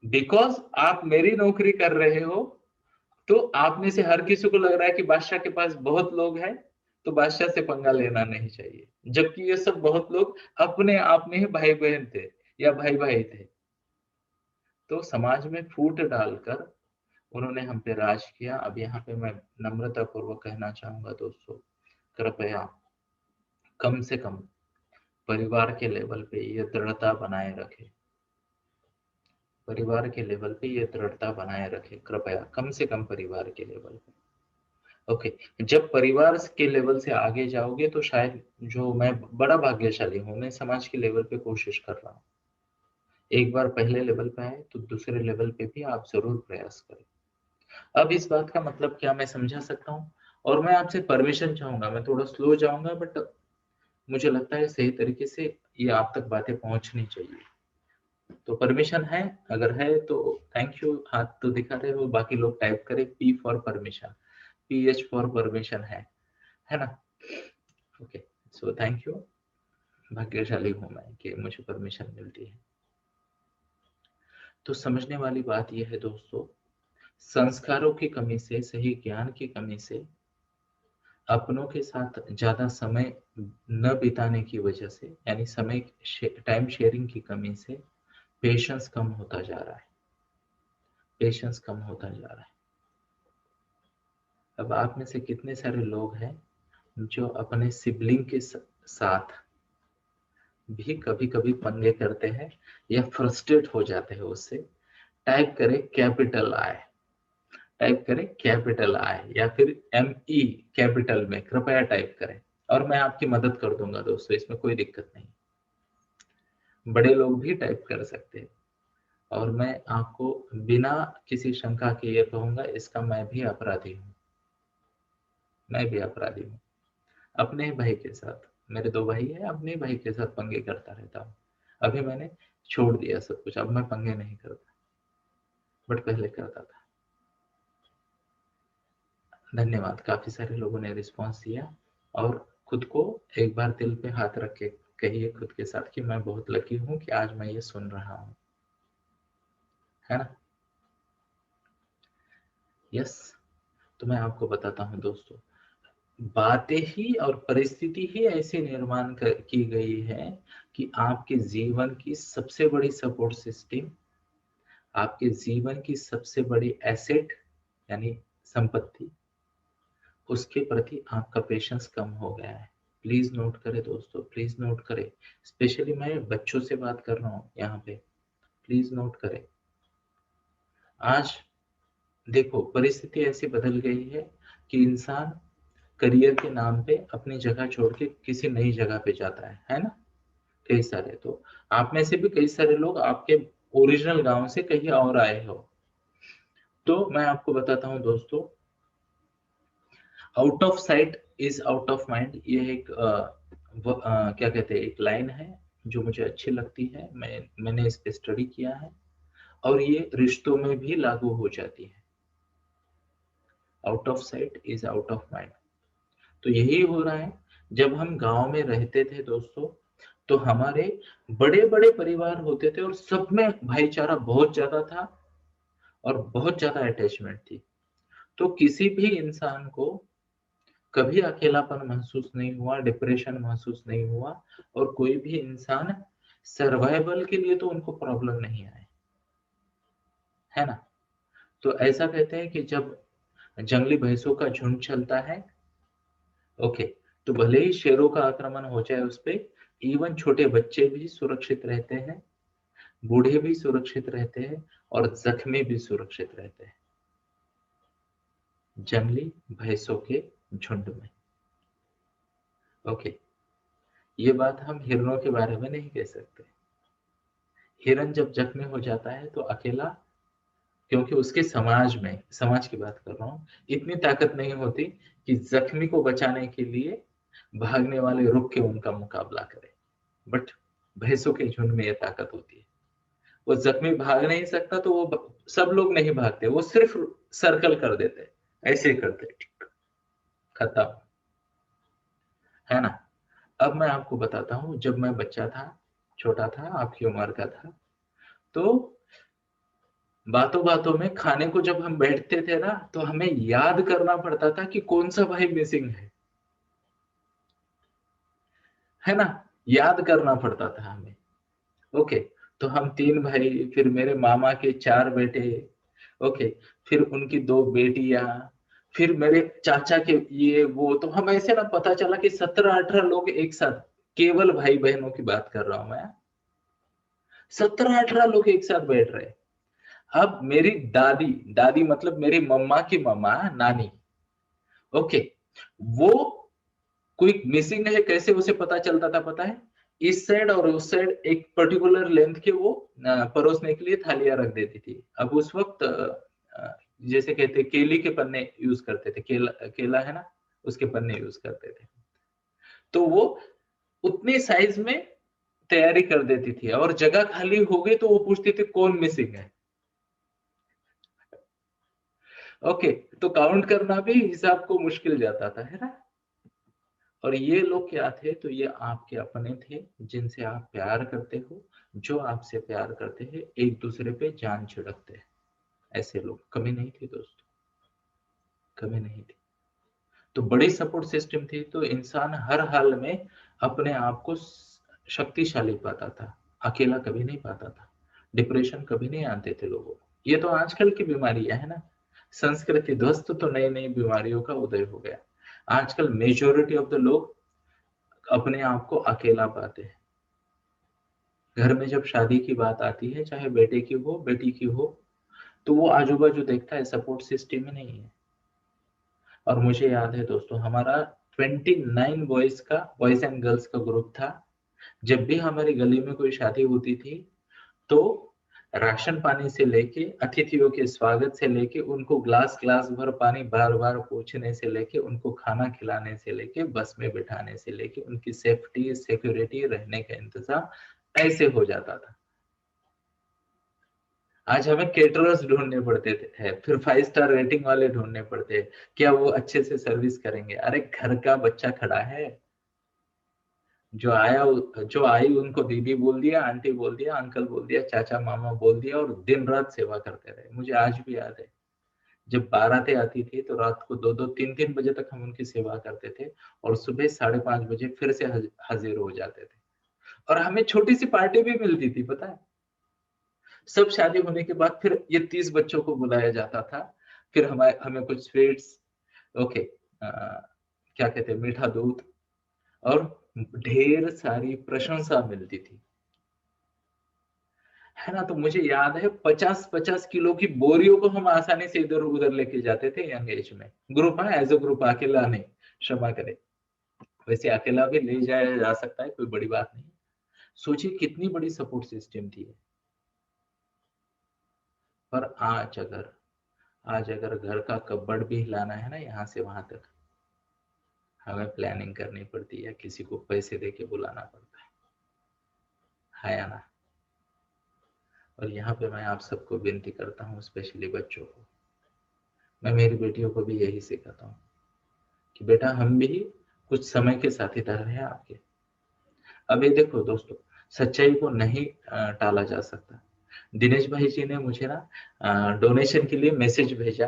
Speaker 1: बिकॉज आप मेरी नौकरी कर रहे हो, तो आप में से हर किसी को लग रहा है कि बादशाह के पास बहुत लोग हैं, तो बादशाह से पंगा लेना नहीं चाहिए, जबकि ये सब बहुत लोग अपने आप में ही भाई बहन थे या भाई भाई थे। तो समाज में फूट डालकर उन्होंने हम पे राज किया। अब यहाँ पे मैं नम्रता पूर्वक कहना चाहूंगा दोस्तों, कृपया कम से कम परिवार के लेवल पे ये दृढ़ता बनाए रखें। परिवार के लेवल पे ये दृढ़ता बनाए रखें, कृपया कम से कम परिवार के लेवल पे। ओके, जब परिवार के लेवल से आगे जाओगे तो शायद, जो मैं बड़ा भाग्यशाली हूँ, मैं समाज के लेवल पे कोशिश कर रहा हूँ। एक बार पहले लेवल पे आए तो दूसरे लेवल पे भी आप जरूर प्रयास करें। अब इस बात का मतलब क्या मैं समझा सकता हूँ, और मैं आपसे परमिशन चाहूंगा, मैं थोड़ा स्लो जाऊंगा, बट मुझे लगता है सही तरीके से ये आप तक बातें पहुंचनी चाहिए। तो परमिशन है? अगर है तो थैंक यू, हाथ तो दिखा रहे हो, बाकी लोग टाइप करें P for permission, PH for permission है ना? ओके, सो थैंक यू, भाग्यशाली हूं मैं कि मुझे परमिशन मिलती है। तो समझने वाली बात यह है दोस्तों, संस्कारों की कमी से, सही ज्ञान की कमी से, अपनों के साथ ज्यादा समय न बिताने की वजह से, यानी समय टाइम शेयरिंग की कमी से पेशेंस कम होता जा रहा है। पेशेंस कम होता जा रहा है। अब आप में से कितने सारे लोग हैं जो अपने सिबलिंग के साथ भी कभी कभी पंगे करते हैं या फ्रस्ट्रेट हो जाते हैं उससे? टाइप करें कैपिटल आई, टाइप करें कैपिटल आई, या फिर ME कैपिटल में कृपया टाइप करें, और मैं आपकी मदद कर दूंगा दोस्तों, इसमें कोई दिक्कत नहीं। बड़े लोग भी टाइप कर सकते हैं, और मैं आपको बिना किसी शंका के ये कहूंगा, इसका मैं भी अपराधी हूँ, मैं भी अपराधी हूँ। अपने ही भाई के साथ, मेरे 2 भाई है, अपने ही भाई के साथ पंगे करता रहता हूँ। अभी मैंने छोड़ दिया सब कुछ, अब मैं पंगे नहीं करता, बट पहले करता था। धन्यवाद, काफी सारे लोगों ने रिस्पॉन्स दिया, और खुद को एक बार दिल पे हाथ रख के कहिए खुद के साथ कि मैं बहुत लकी हूँ कि आज मैं ये सुन रहा हूँ, है ना? यस। तो मैं आपको बताता हूँ दोस्तों, बातें ही और परिस्थिति ही ऐसी निर्माण की गई है कि आपके जीवन की सबसे बड़ी सपोर्ट सिस्टम, आपके जीवन की सबसे बड़ी एसेट यानी संपत्ति, उसके प्रति आपका पेशेंस कम हो गया है। प्लीज नोट करें दोस्तों, प्लीज नोट करें, स्पेशली मैं बच्चों से बात कर रहा हूँ यहाँ पे, प्लीज नोट करें। आज देखो, परिस्थिति ऐसी बदल गई है कि इंसान करियर के नाम पे अपनी जगह छोड़ के किसी नई जगह पे जाता है ना? कई सारे, तो आप में से भी कई सारे लोग आपके ओरिजिनल गांव से कहीं और आए हो। तो मैं आपको बताता हूँ दोस्तों, out of site is out of mind, ये एक क्या कहते हैं, एक लाइन है जो मुझे अच्छी लगती है, मैंने इस पे स्टडी किया है, और ये रिश्तों में भी लागू हो जाती है। Out of site is out of mind. तो यही हो रहा है, जब हम गांव में रहते थे दोस्तों, तो हमारे बड़े बड़े परिवार होते थे और सब में भाईचारा बहुत ज्यादा था और बहुत ज्यादा अटैचमेंट थी। तो किसी भी इंसान को कभी अकेलापन महसूस नहीं हुआ, डिप्रेशन महसूस नहीं हुआ, और कोई भी इंसान सर्वाइवल के लिए तो उनको प्रॉब्लम नहीं आए, है ना? तो ऐसा कहते हैं कि जब जंगली भैंसों का झुंड चलता है, ओके, तो भले ही शेरों का आक्रमण हो जाए उस पे, इवन छोटे बच्चे भी सुरक्षित रहते हैं, बूढ़े भी सुरक्षित रहते हैं, और जख्मी भी सुरक्षित रहते हैं जंगली भैंसों के झुंड में। ओके, ये बात हम हिरणों के बारे में नहीं कह सकते। हिरन जब जख्मी हो जाता है तो अकेला, क्योंकि उसके समाज में, समाज की बात कर रहा हूँ, इतनी ताकत नहीं होती कि जख्मी को बचाने के लिए भागने वाले रुक के उनका मुकाबला करे, बट भैंसों के झुंड में यह ताकत होती है। वो जख्मी भाग नहीं सकता तो वो सब लोग नहीं भागते, वो सिर्फ सर्कल कर देते, ऐसे ही करते, ठीक, खत्म, है ना? अब मैं आपको बताता हूँ, जब मैं बच्चा था, छोटा था, आपकी उम्र का था, तो बातों बातों में खाने को जब हम बैठते थे ना, तो हमें याद करना पड़ता था कि कौन सा भाई मिसिंग है ना, याद करना पड़ता था हमें। ओके, तो हम 3 भाई, फिर मेरे मामा के 4 बेटे, ओके, फिर उनकी 2 बेटियां, फिर मेरे चाचा के ये वो, तो हम ऐसे ना पता चला कि 17-18 लोग एक साथ, केवल भाई बहनों की बात कर रहा हूं मैं, 17-18 लोग एक साथ बैठ रहे। अब मेरी दादी, दादी मतलब मेरी मम्मा की मम्मा, नानी, ओके, वो कोई मिसिंग है, कैसे उसे पता चलता था पता है? इस साइड और उस साइड एक पर्टिकुलर लेंथ के वो परोसने के लिए थालियां रख देती थी। अब उस वक्त जैसे कहते केली के पन्ने यूज करते थे, केला केला है ना, उसके पन्ने यूज करते थे। तो वो उतने साइज में तैयारी कर देती थी, और जगह खाली हो गई तो वो पूछती थी कौन मिसिंग है। ओके, तो काउंट करना भी हिसाब को मुश्किल जाता था, है ना। और ये लोग क्या थे? तो ये आपके अपने थे, जिनसे आप प्यार करते हो, जो आपसे प्यार करते हैं, एक दूसरे पे जान छिड़कते हैं। ऐसे लोग कमी नहीं थी दोस्तों, कमी नहीं थी। तो बड़ी सपोर्ट सिस्टम थी, तो इंसान हर हाल में अपने आप को शक्तिशाली पाता था, अकेला कभी नहीं पाता था। डिप्रेशन कभी नहीं आते थे लोगों को। ये तो आजकल की बीमारियां है ना, संस्कृति ध्वस्त, तो नई नई बीमारियों का उदय हो गया। आजकल मेजोरिटी ऑफ द लोग अपने आप को अकेला पाते हैं। घर में जब शादी की बात आती है, चाहे बेटे की हो बेटी की हो, तो वो आजू बाजू देखता है, सपोर्ट सिस्टम ही नहीं है। और मुझे याद है दोस्तों, हमारा 29 बॉयज एंड गर्ल्स का ग्रुप था। जब भी हमारी गली में कोई शादी होती थी, तो राशन पानी से लेके, अतिथियों के स्वागत से लेके, उनको ग्लास ग्लास भर पानी बार बार पूछने से लेके, उनको खाना खिलाने से लेके, बस में बिठाने से लेके, उनकी सेफ्टी सिक्योरिटी, रहने का इंतजाम ऐसे हो जाता था। आज हमें केटरर्स ढूंढने पड़ते थे, फिर 5 स्टार रेटिंग वाले ढूंढने पड़ते हैं, क्या वो अच्छे से सर्विस करेंगे? अरे घर का बच्चा खड़ा है, जो आया, जो आई उनको दीदी बोल दिया, आंटी बोल दिया, अंकल बोल दिया, चाचा मामा बोल दिया, और दिन रात सेवा करते रहे। मुझे आज भी याद है, जब बारातें आती थी तो रात को 2-2 3-3 बजे तक हम उनकी सेवा करते थे, और सुबह 5:30 बजे फिर से हाजिर हो जाते थे। और हमें छोटी सी पार्टी भी मिलती थी, पता है। सब शादी होने के बाद फिर ये 30 बच्चों को बुलाया जाता था, फिर हमें हमें कुछ स्वीट्स, ओके, क्या कहते हैं, मीठा दूध, और ढेर सारी प्रशंसा मिलती थी, है ना। तो मुझे याद है 50-50 किलो की बोरियों को हम आसानी से इधर उधर लेके जाते थे यंग एज में। ग्रुप है, एज अ ग्रुप, अकेला नहीं, क्षमा करें। वैसे अकेला भी ले जाया जा सकता है, कोई बड़ी बात नहीं। सोचिए कितनी बड़ी सपोर्ट सिस्टम थी। पर आज अगर घर का कबर्ड भी हिलाना है ना, यहाँ से वहां तक, हमें प्लानिंग करनी पड़ती है, किसी को पैसे दे के बुलाना पड़ता है या ना। और यहाँ पे मैं आप सबको विनती करता हूँ, स्पेशली बच्चों को, मैं मेरी बेटियों को भी यही सिखाता हूँ कि बेटा, हम भी कुछ समय के साथीदार हैं आपके। अब ये देखो दोस्तों, सच्चाई को नहीं टाला जा सकता। दिनेश भाई जी ने मुझे ना डोनेशन के लिए मैसेज भेजा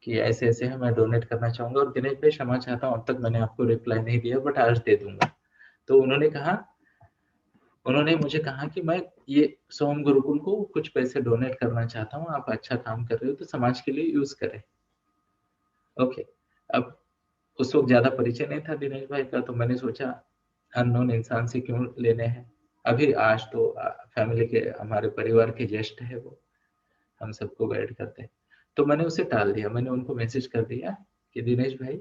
Speaker 1: कि ऐसे ऐसे है, मैं डोनेट करना चाहूंगा। और दिनेश भाई, क्षमा चाहता हूँ, अब तक मैंने आपको रिप्लाई नहीं दिया, बट आज दे दूंगा। तो उन्होंने मुझे कहा कि मैं ये सोम गुरुकुल को कुछ पैसे डोनेट करना चाहता हूँ, आप अच्छा काम कर रहे हो तो समाज के लिए यूज करें। ओके, अब उस वक्त ज्यादा परिचय नहीं था दिनेश भाई का, तो मैंने सोचा अननोन इंसान से क्यों लेने हैं। अभी आज तो फैमिली के, हमारे परिवार के ज्येष्ठ है वो, हम सबको गाइड करते हैं। तो मैंने उसे टाल दिया, मैंने उनको मैसेज कर दिया कि दिनेश भाई,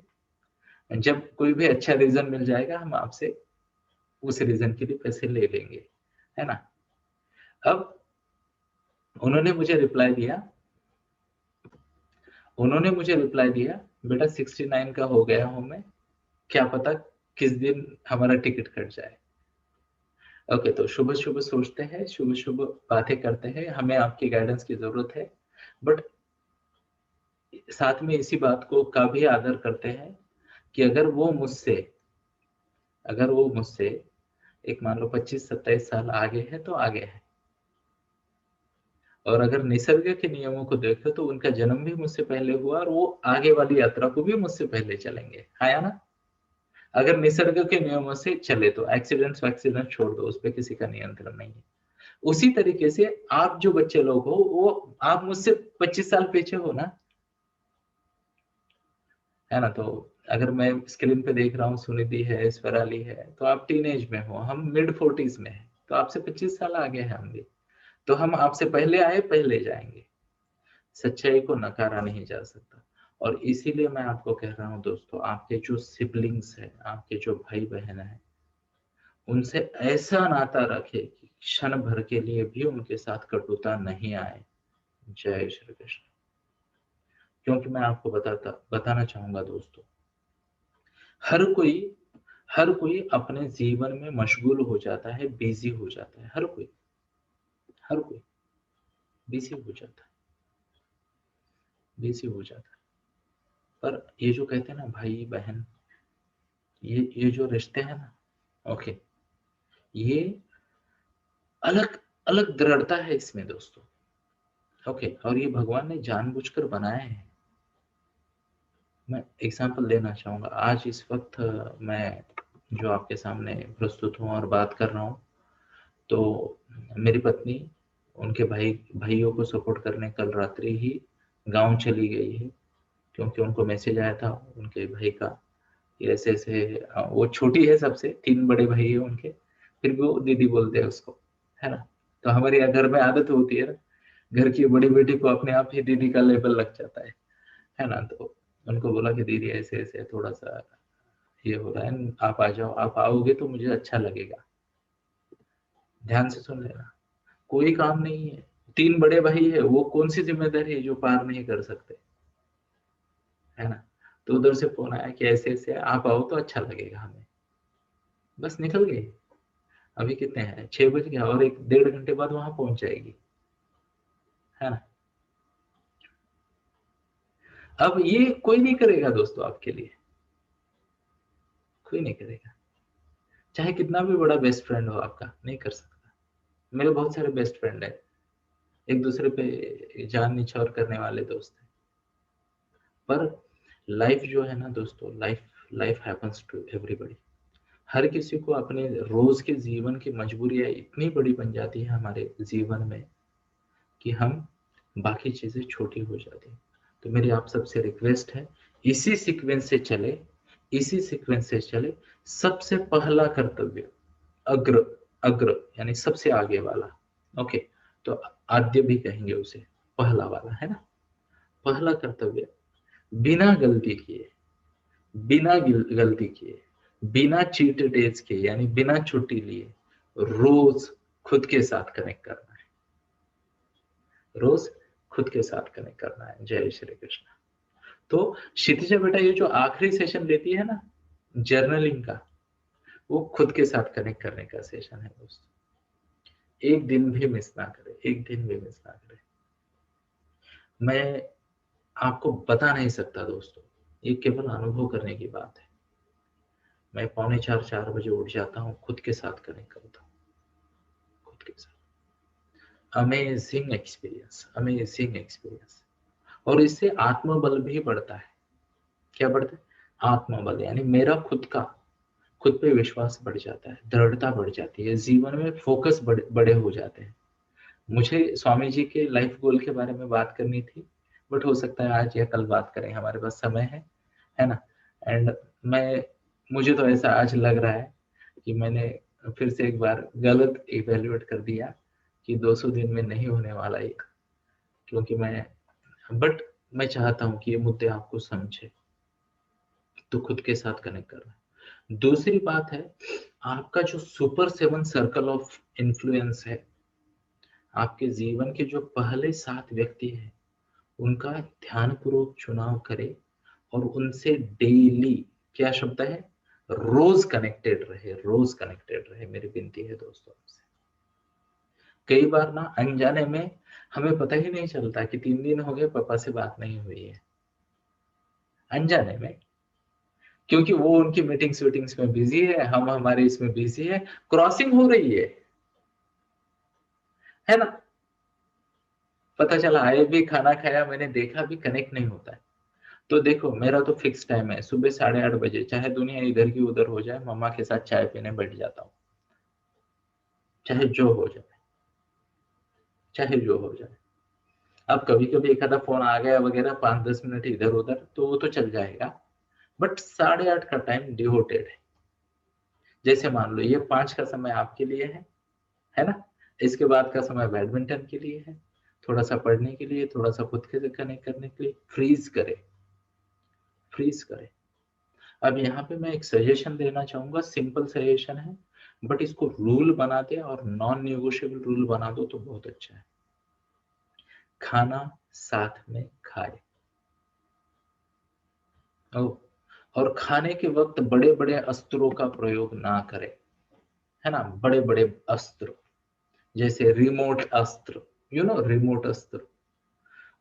Speaker 1: जब कोई भी अच्छा रीजन मिल जाएगा, हम आपसे उस रीजन के लिए पैसे ले लेंगे, है ना। अब उन्होंने मुझे रिप्लाई दिया, बेटा 69 का हो गया हूं मैं, क्या पता किस दिन हमारा टिकट कट जाए। ओके, तो सुबह सुबह सोचते हैं, सुबह सुबह बातें करते हैं, हमें आपकी गाइडेंस की जरूरत है। बट साथ में इसी बात को का भी आदर करते हैं कि अगर वो मुझसे एक मान लो 25-27 साल आगे है तो आगे है। और अगर निसर्ग के नियमों को देखो तो उनका जन्म भी मुझसे पहले हुआ और वो आगे वाली यात्रा को भी मुझसे पहले चलेंगे, है या ना? अगर निसर्ग के नियमों से चले तो एक्सीडेंट्स वैक्सीडेंट छोड़ दो, उस पर किसी का नियंत्रण नहीं है। उसी तरीके से आप जो बच्चे लोग हो वो आप मुझसे 25 साल पीछे हो ना, है ना? तो अगर मैं स्क्रीन पे देख रहा हूँ सुनिधि है, स्वराली है, तो आप टीनेज में हो, हम मिड 40s में हैं, तो आपसे 25 साल आगे हैं हम भी। तो हम आपसे पहले आए पहले जाएंगे, सच्चाई को नकारा नहीं जा सकता। और इसीलिए मैं आपको कह रहा हूँ दोस्तों, आपके जो सिबलिंग्स है, आपके जो भाई बहन है, उनसे ऐसा नाता रखे कि क्षण भर के लिए भी उनके साथ कटुता नहीं आए। जय श्री कृष्ण। क्योंकि मैं आपको बताना चाहूंगा दोस्तों, हर कोई हर कोई अपने जीवन में मशगूल हो जाता है, बिजी हो जाता है, हर कोई बिजी हो जाता है, बिजी हो जाता है। पर ये जो कहते हैं ना भाई बहन, ये जो रिश्ते हैं ना, ओके, ये अलग अलग दृढ़ता है इसमें दोस्तों, ओके। और ये भगवान ने जानबूझकर बनाए हैं। मैं एग्जांपल देना चाहूंगा, आज इस वक्त मैं जो आपके सामने प्रस्तुत हूँ और बात कर रहा हूँ, तो मेरी पत्नी उनके भाइयों को सपोर्ट करने कल रात्रि ही गांव चली गई है, क्योंकि उनको मैसेज आया था उनके भाई का कि ऐसे ऐसे, वो छोटी है सबसे, 3 बड़े भाई है उनके, फिर भी वो दीदी बोलते हैं उसको, है ना? तो हमारे यहाँ घर में आदत होती है ना, घर की बड़ी बेटी को अपने आप ही दीदी का लेबल लग जाता है ना? तो उनको बोला कि दीदी ऐसे ऐसे थोड़ा सा ये हो रहा है, आप आ जाओ, आप आओगे तो मुझे अच्छा लगेगा। ध्यान से सुन लेना, कोई काम नहीं है, 3 बड़े भाई है, वो कौन सी जिम्मेदारी है जो पार नहीं कर सकते, है ना? तो उधर से फोन आया कि ऐसे ऐसे आप आओ तो अच्छा लगेगा हमें। बस निकल गए। अभी कितने हैं, 6 बज गया, और 1 डेढ़ घंटे बाद वहां पहुंच जाएगी, है ना? अब ये कोई नहीं करेगा दोस्तों आपके लिए, कोई नहीं करेगा, चाहे कितना भी बड़ा बेस्ट फ्रेंड हो आपका, नहीं कर सकता। मेरे बहुत सारे बेस्ट फ्रेंड है, एक दूसरे पे जान निछावर करने वाले दोस्त हैं, पर लाइफ जो है ना दोस्तों, life life happens to everybody. हर किसी को अपने रोज के जीवन की मजबूरियां इतनी बड़ी बन जाती है हमारे जीवन में कि हम बाकी चीजें छोटी हो जाती हैं। तो मेरी आप सबसे रिक्वेस्ट है, इसी सीक्वेंस से चले, इसी सीक्वेंस से चले। सबसे पहला कर्तव्य, अग्र, अग्र यानी सबसे आगे वाला, ओके। तो आद्य भी कहेंगे उसे, पहला वाला, है ना? पहला कर्तव्य, बिना गलती किए, गलती किए, बिना चीट डेज के, यानी बिना छुट्टी लिए, रोज खुद के साथ कनेक्ट करना है, रोज खुद के साथ कनेक्ट करना है। जय श्री कृष्ण। तो क्षितिजा बेटा, ये जो आखिरी सेशन लेती है ना जर्नलिंग का, वो खुद के साथ कनेक्ट करने का सेशन है दोस्तों। एक दिन भी मिस ना करे, एक दिन भी मिस ना करे। मैं आपको बता नहीं सकता दोस्तों, ये केवल अनुभव करने की बात है। मैं 3:45-4 बजे उठ जाता हूँ, खुद के साथ कनेक्ट करता हूँ, खुद के साथ। Amazing experience, amazing experience. और इससे आत्मबल भी बढ़ता है। क्या बढ़ता है? आत्मबल, यानी मेरा खुद पे विश्वास बढ़ जाता है, दृढ़ता बढ़ जाती है, जीवन में फोकस बड़े हो जाते हैं। मुझे स्वामी जी के लाइफ गोल के बारे में बात करनी थी, बट हो सकता है आज या कल बात करें, हमारे पास समय है ना? एंड मैं मुझे तो ऐसा आज लग रहा है कि मैंने फिर से एक बार गलत इवेल्युएट कर दिया कि 200 दिन में नहीं होने वाला ये, क्योंकि बट मैं चाहता हूँ कि ये मुद्दे आपको समझे, तो खुद के साथ कनेक्ट कर रहा है। दूसरी बात है, आपका जो सुपर 7 सर्कल ऑफ इन्फ्लुएंस है, आपके जीवन के जो पहले 7 व्यक्ति हैं, उनका ध्यानपूर्वक चुनाव करें और उनसे डेली, क्या शब्द है, रोज कनेक्टेड रहे, रोज कनेक्टेड रहे, मेरी विनती है दोस्तों आपसे। कई बार ना अनजाने में हमें पता ही नहीं चलता कि 3 दिन हो गए पापा से बात नहीं हुई है, अनजाने में, क्योंकि वो उनकी मीटिंग्स वीटिंग्स में बिजी है, हम हमारे इसमें बिजी है, क्रॉसिंग हो रही है ना? पता चला आए भी, खाना खाया, मैंने देखा भी, कनेक्ट नहीं होता है। तो देखो मेरा तो फिक्स टाइम है, सुबह 8:30 बजे, चाहे दुनिया इधर की उधर हो जाए, मम्मा के साथ चाय पीने बैठ जाता हूँ, चाहे जो हो जाए, चाहे जो हो जाए। अब कभी कभी एक आधा फोन आ गया वगैरह, 5-10 मिनट इधर उधर, तो वो तो चल जाएगा, बट 8:30 का टाइम डिवोटेड है। जैसे मान लो ये 5 का समय आपके लिए है ना, इसके बाद का समय बैडमिंटन के लिए है, थोड़ा सा पढ़ने के लिए, थोड़ा सा खुद के कनेक्ट करने के लिए। फ्रीज करे, फ्रीज करे। अब यहाँ पे मैं एक सजेशन देना चाहूंगा, सिंपल सजेशन है, बट इसको रूल बना दे और नॉन निगोशिएबल रूल बना दो तो बहुत अच्छा है। खाना साथ में खाए, और खाने के वक्त बड़े बड़े अस्त्रों का प्रयोग ना करें, है ना, बड़े बड़े अस्त्र, जैसे रिमोट अस्त्र, रिमोट अस्त्र।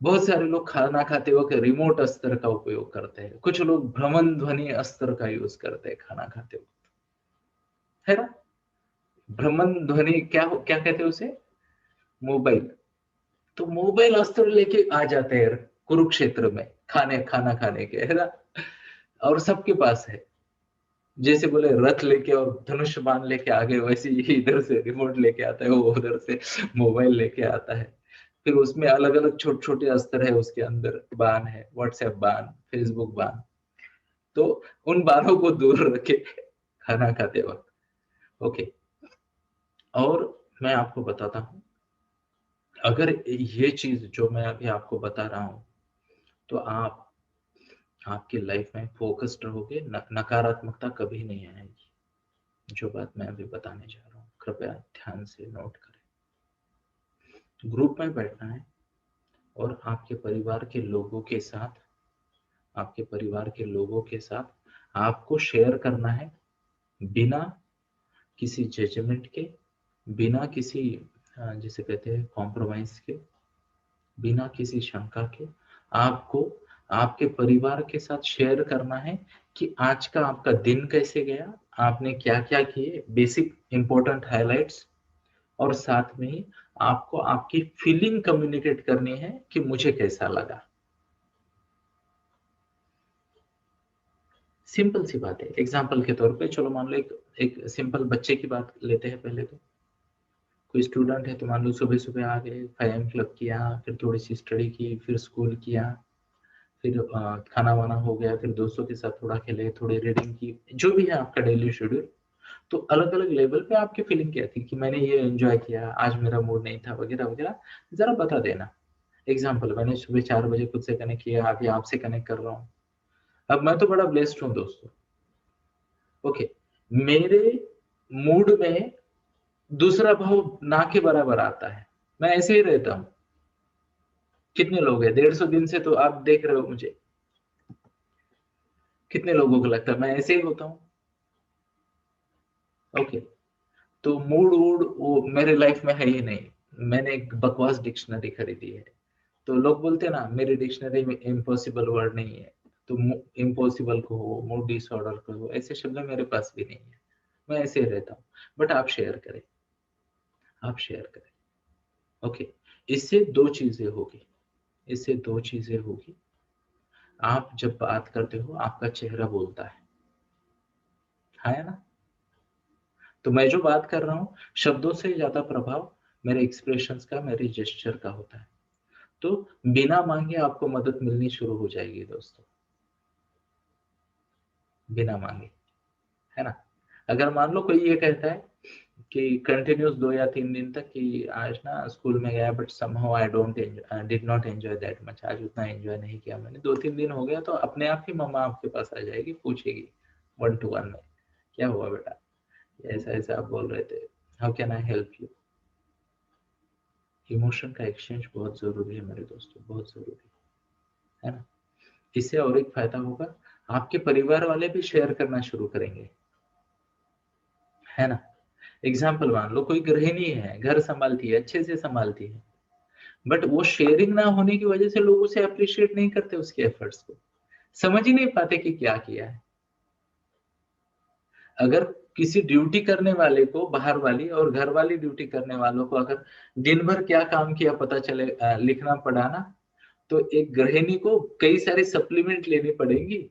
Speaker 1: बहुत सारे लोग खाना खाते वक्त रिमोट अस्त्र का उपयोग करते हैं, कुछ लोग भ्रमण ध्वनि अस्त्र का यूज करते हैं खाना खाते वक्त, है ना। भ्रमण ध्वनि क्या कहते हैं उसे, मोबाइल। तो मोबाइल अस्त्र लेके आ जाते हैं कुरुक्षेत्र में, खाना खाने के, है ना। और सबके पास है, जैसे बोले रथ लेके और धनुष बाण लेके आ गए, वैसे ही इधर से रिमोट लेके आता है, वो उधर से मोबाइल लेके आता है। फिर उसमें अलग अलग छोटे छोटे अस्त्र है, उसके अंदर बाण है, व्हाट्सएप बाण, फेसबुक बाण। तो उन बाणों को दूर रखे खाना खाते वक्त। ओके। और मैं आपको बताता हूँ, अगर ये चीज जो मैं अभी आपको बता रहा हूँ, तो आप आपकी लाइफ में फोकस्ड रहोगे, नकारात्मकता कभी नहीं आएगी। जो बात मैं अभी बताने जा रहा हूँ, कृपया ध्यान से नोट करें। ग्रुप में बैठना है और आपके परिवार के लोगों के साथ, आपके परिवार के लोगों के साथ आपको शेयर करना है, बिना किसी जजमेंट के, बिना किसी जिसे कहते हैं कॉम्प्रोमाइज के, बिना किसी शंका के। आपको आपके परिवार के साथ शेयर करना है कि आज का आपका दिन कैसे गया, आपने क्या क्या किए, बेसिक इंपॉर्टेंट हाइलाइट्स। और साथ में ही आपको आपकी फीलिंग कम्युनिकेट करनी है कि मुझे कैसा लगा। सिंपल सी बात है। एग्जाम्पल के तौर पे चलो मान लो एक सिंपल बच्चे की बात लेते हैं। पहले तो कोई स्टूडेंट है, तो मान लो सुबह सुबह आ गए, 5 AM क्लब किया, फिर थोड़ी सी स्टडी की, फिर स्कूल किया, फिर खाना वाना हो गया, फिर दोस्तों के साथ थोड़ा खेले, थोड़ी रीडिंग की, जो भी है आपका डेली शेड्यूल। तो अलग अलग लेवल पे आपकी फीलिंग क्या थी कि मैंने ये एंजॉय किया, आज मेरा मूड नहीं था, वगैरह वगैरह, जरा बता देना। एग्जाम्पल, मैंने सुबह 4 बजे खुद से कनेक्ट किया, अभी आपसे कनेक्ट कर रहा हूँ। अब मैं तो बड़ा ब्लेस्ड हूँ दोस्तों। ओके, मेरे मूड में दूसरा भाव ना के बराबर आता है, मैं ऐसे ही रहता हूँ। कितने लोग हैं 150 दिन से, तो आप देख रहे हो मुझे, कितने लोगों को लगता है मैं ऐसे ही होता हूँ। ओके, तो मूड वूड वो मेरे लाइफ में है ही नहीं। मैंने एक बकवास डिक्शनरी खरीदी है, तो लोग बोलते हैं ना मेरी डिक्शनरी में इम्पॉसिबल वर्ड नहीं है, तो इम्पॉसिबल को हो, मूड डिसऑर्डर को हो, ऐसे शब्द मेरे पास भी नहीं है। मैं ऐसे ही रहता हूँ। बट आप शेयर करें, आप शेयर करें। ओके, इससे दो चीजें होगी, इससे दो चीजें होगी। आप जब बात करते हो आपका चेहरा बोलता है ना। तो मैं जो बात कर रहा हूँ, शब्दों से ज्यादा प्रभाव मेरे एक्सप्रेशंस का, मेरे जेस्चर का होता है। तो बिना मांगे आपको मदद मिलनी शुरू हो जाएगी दोस्तों, बिना मांगे, है ना। अगर मान लो कोई ये कहता है कि कंटिन्यूस 2 या 3 दिन तक कि आज ना स्कूल में गया, but somehow I did not enjoy that much, आज उतना एंजॉय नहीं किया मैंने, 2-3 दिन हो गया, तो अपने आप ही मम्मा आपके पास आ जाएगी, पूछेगी 1-to-1 में, क्या हुआ बेटा, ऐसा ऐसा आप बोल रहे थे, how can I help you. Emotion का एक्सचेंज बहुत जरूरी है मेरे दोस्तों, बहुत जरूरी है ना। इससे और एक फायदा होगा, आपके परिवार वाले भी शेयर करना शुरू करेंगे, है ना। एग्जाम्पल मान लो कोई गृहिणी है, घर संभालती है, अच्छे से संभालती है, बट वो शेयरिंग ना होने की वजह से लोग उसे अप्रिशिएट नहीं करते, उसके एफर्ट्स को समझ ही नहीं पाते कि क्या किया है। अगर किसी ड्यूटी करने वाले को बाहर वाली और घर वाली ड्यूटी करने वालों को अगर दिन भर क्या काम किया पता चले, लिखना पड़ा ना, तो एक गृहिणी को कई सारे सप्लीमेंट लेनी पड़ेगी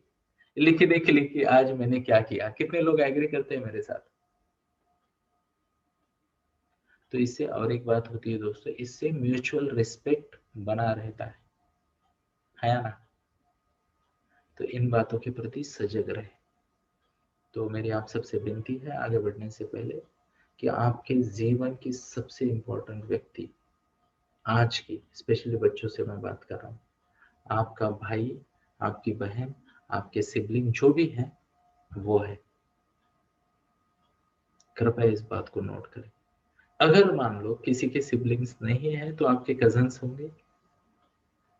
Speaker 1: लिखने के लिए कि आज मैंने क्या किया। कितने लोग एग्री करते हैं मेरे साथ? तो इससे और एक बात होती है दोस्तों, इससे म्यूचुअल रिस्पेक्ट बना रहता है ना? तो इन बातों के प्रति सजग रहे। तो मेरी आप सबसे विनती है आगे बढ़ने से पहले कि आपके जीवन की सबसे इंपॉर्टेंट व्यक्ति आज की, स्पेशली बच्चों से मैं बात कर रहा हूँ, आपका भाई, आपकी बहन, आपके सिबलिंग जो भी है वो है। कृपया इस बात को नोट करें। अगर मान लो किसी के सिबलिंग्स नहीं है तो आपके कजन्स होंगे,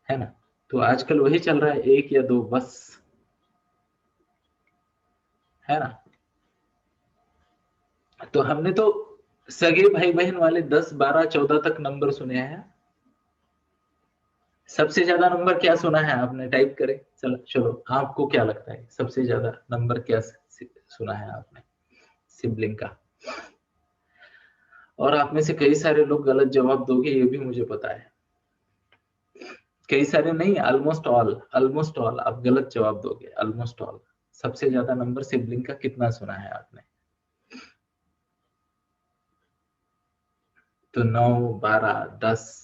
Speaker 1: है ना? तो आजकल वही चल रहा है, एक या दो बस, है ना? तो हमने तो सगे भाई बहन वाले 10, 12, 14 तक नंबर सुने हैं। सबसे ज्यादा नंबर क्या सुना है आपने? टाइप करें। चलो चलो, आपको क्या लगता है सबसे ज्यादा नंबर क्या सुना है आपने सिबलिंग का? और आप में से कई सारे लोग गलत जवाब दोगे, ये भी मुझे पता है। कई सारे नहीं, ऑलमोस्ट ऑल आप गलत जवाब दोगे। Almost all. सबसे ज्यादा नंबर सिबलिंग का कितना सुना है आपने? तो 9, 12, 10।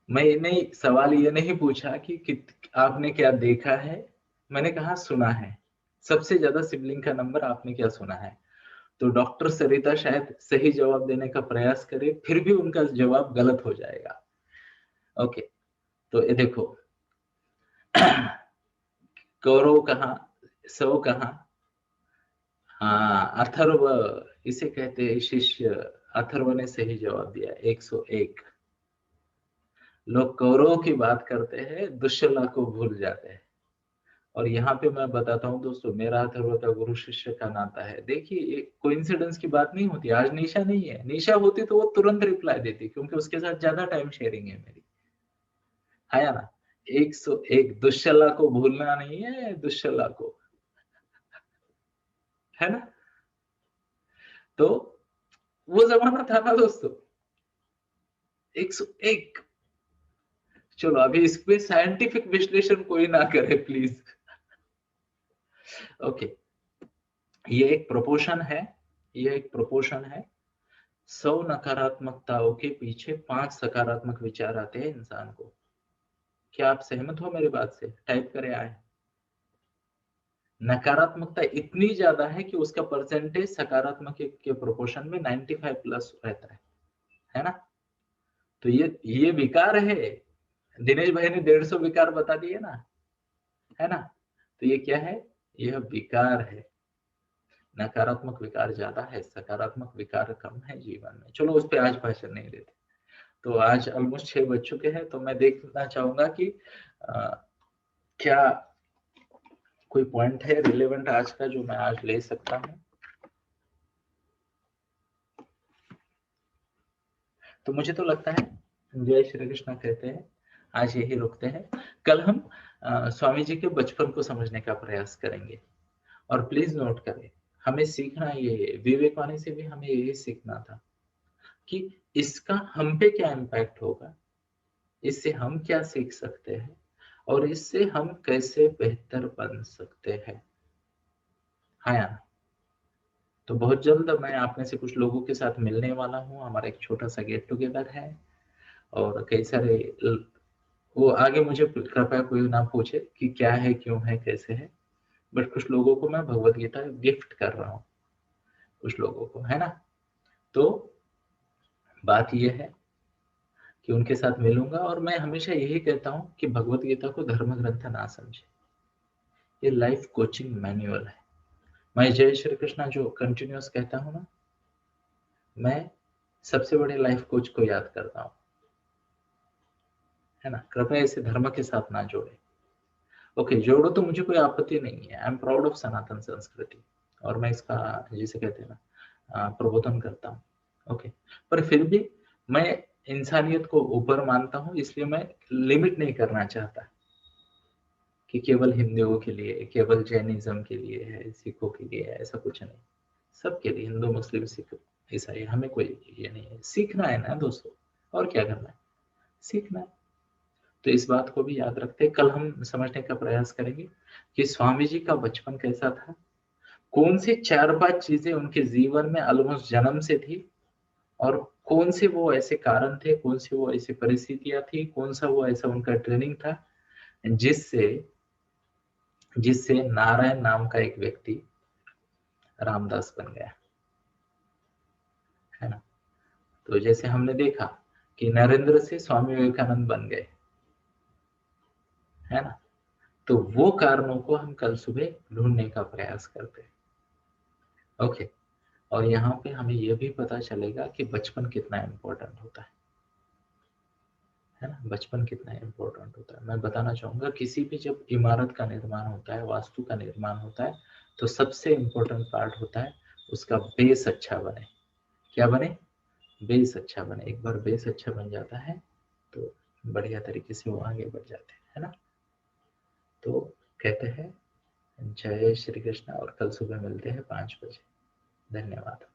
Speaker 1: मैं नहीं, सवाल ये नहीं पूछा कि आपने क्या देखा है, मैंने कहा सुना है। सबसे ज्यादा सिबलिंग का नंबर आपने क्या सुना है? तो डॉक्टर सरिता शायद सही जवाब देने का प्रयास करे, फिर भी उनका जवाब गलत हो जाएगा। ओके, तो ये देखो, कौरव कहाँ, सौ कहाँ? हाँ, अथर्व, इसे कहते हैं शिष्य। अथर्व ने सही जवाब दिया, 101। लोग कौरव की बात करते हैं, दुश्शला को भूल जाते हैं। और यहाँ पे मैं बताता हूँ दोस्तों, मेरा अथर्व का गुरु शिष्य का नाता है। देखिए, ये कोइंसिडेंस की बात नहीं होती। आज निशा नहीं है, निशा होती तो वो तुरंत रिप्लाई देती, क्योंकि उसके साथ ज्यादा टाइम शेयरिंग है मेरी, है ना? 101, दुश्शला को भूलना नहीं है, दुश्शला को, है ना? तो वो जमाना था ना दोस्तों, 101। चलो अभी इस पे साइंटिफिक विश्लेषण कोई ना करे प्लीज। ओके, ये एक प्रोपोर्शन है, ये एक प्रोपोर्शन है। 100 नकारात्मकताओं के पीछे 5 सकारात्मक विचार आते हैं इंसान को। क्या आप सहमत हो मेरी बात से? टाइप करें आए। नकारात्मकता इतनी ज्यादा है कि उसका परसेंटेज सकारात्मक के प्रोपोर्शन में 95 प्लस रहता है ना? तो ये विकार है। दिनेश भाई ने 150 विकार बता दिए ना, है ना? तो ये क्या है? यह विकार है। नकारात्मक विकार ज्यादा है, सकारात्मक विकार कम है जीवन में। चलो उस पर आज भाषण नहीं देते। तो आज ऑलमोस्ट 6 बज चुके हैं, तो मैं देखना चाहूंगा कि क्या कोई पॉइंट है रिलेवेंट आज का जो मैं आज ले सकता हूँ। तो मुझे तो लगता है, जय श्री कृष्ण कहते हैं, आज यही रुकते हैं। कल हम स्वामी जी के बचपन को समझने का प्रयास करेंगे। और प्लीज नोट करें, हमें सीखना ये है, विवेकवाणी से भी हमें यही सीखना था कि इसका हम पे क्या इम्पैक्ट होगा, इससे हम क्या सीख सकते हैं, और इससे हम कैसे बेहतर बन सकते हैं। हाँ, तो बहुत जल्द मैं आप में से कुछ लोगों के साथ मिलने वाला हूँ। हमारा एक छोटा सा गेट टुगेदर है, और कई सारे वो आगे मुझे कृपया कोई ना पूछे कि क्या है, क्यों है, कैसे है, बट कुछ लोगों को मैं भगवत गीता गिफ्ट कर रहा हूँ, कुछ लोगों को, है ना? तो बात यह है कि उनके साथ मिलूंगा, और मैं हमेशा यही कहता हूँ कि भगवत गीता को धर्म ग्रंथ ना समझे, ये लाइफ कोचिंग मैनुअल है। मैं जय श्री कृष्णा जो कंटिन्यूअस कहता हूँ ना, मैं सबसे बड़े लाइफ कोच को याद करता हूँ, है ना? कृपया इसे धर्म के साथ ना जोड़े। ओके, जोड़ो तो मुझे कोई आपत्ति नहीं है। आई एम प्राउड ऑफ सनातन संस्कृति, और मैं इसका, जिसे कहते हैं ना, प्रबोधन करता हूँ। ओके, पर फिर भी मैं इंसानियत को ऊपर मानता हूँ, इसलिए मैं लिमिट नहीं करना चाहता कि केवल हिंदुओं के लिए, केवल जैनिज्म के लिए है, सिखों के लिए है, ऐसा कुछ नहीं। सबके लिए, हिंदू मुस्लिम सिख ईसाई, हमें कोई ये नहीं है। सीखना है ना दोस्तों, और क्या करना है, सीखना है। तो इस बात को भी याद रखते कल हम समझने का प्रयास करेंगे कि स्वामी जी का बचपन कैसा था, कौन सी 4-5 चीजें उनके जीवन में ऑलमोस्ट जन्म से थी, और कौन से वो ऐसे कारण थे, कौन सी वो ऐसी परिस्थितियां थी, कौन सा वो ऐसा उनका ट्रेनिंग था जिससे जिससे नारायण नाम का एक व्यक्ति रामदास बन गया, है ना। तो जैसे हमने देखा कि नरेंद्र से स्वामी विवेकानंद बन गए, है ना। तो वो कारणों को हम कल सुबह ढूंढने का प्रयास करते हैं। ओके। और यहाँ पे हमें यह भी पता चलेगा कि बचपन कितना इम्पोर्टेंट होता है ना। बचपन कितना इम्पोर्टेंट होता है, मैं बताना चाहूंगा, किसी भी जब इमारत का निर्माण होता है, वास्तु का निर्माण होता है, तो सबसे इम्पोर्टेंट पार्ट होता है उसका बेस अच्छा बने। क्या बने, बेस अच्छा बने। एक बार बेस अच्छा बन जाता है तो बढ़िया तरीके से वो आगे बढ़ जाते हैं, है ना। तो कहते हैं जय श्री कृष्ण, और कल सुबह मिलते हैं 5 बजे। धन्यवाद।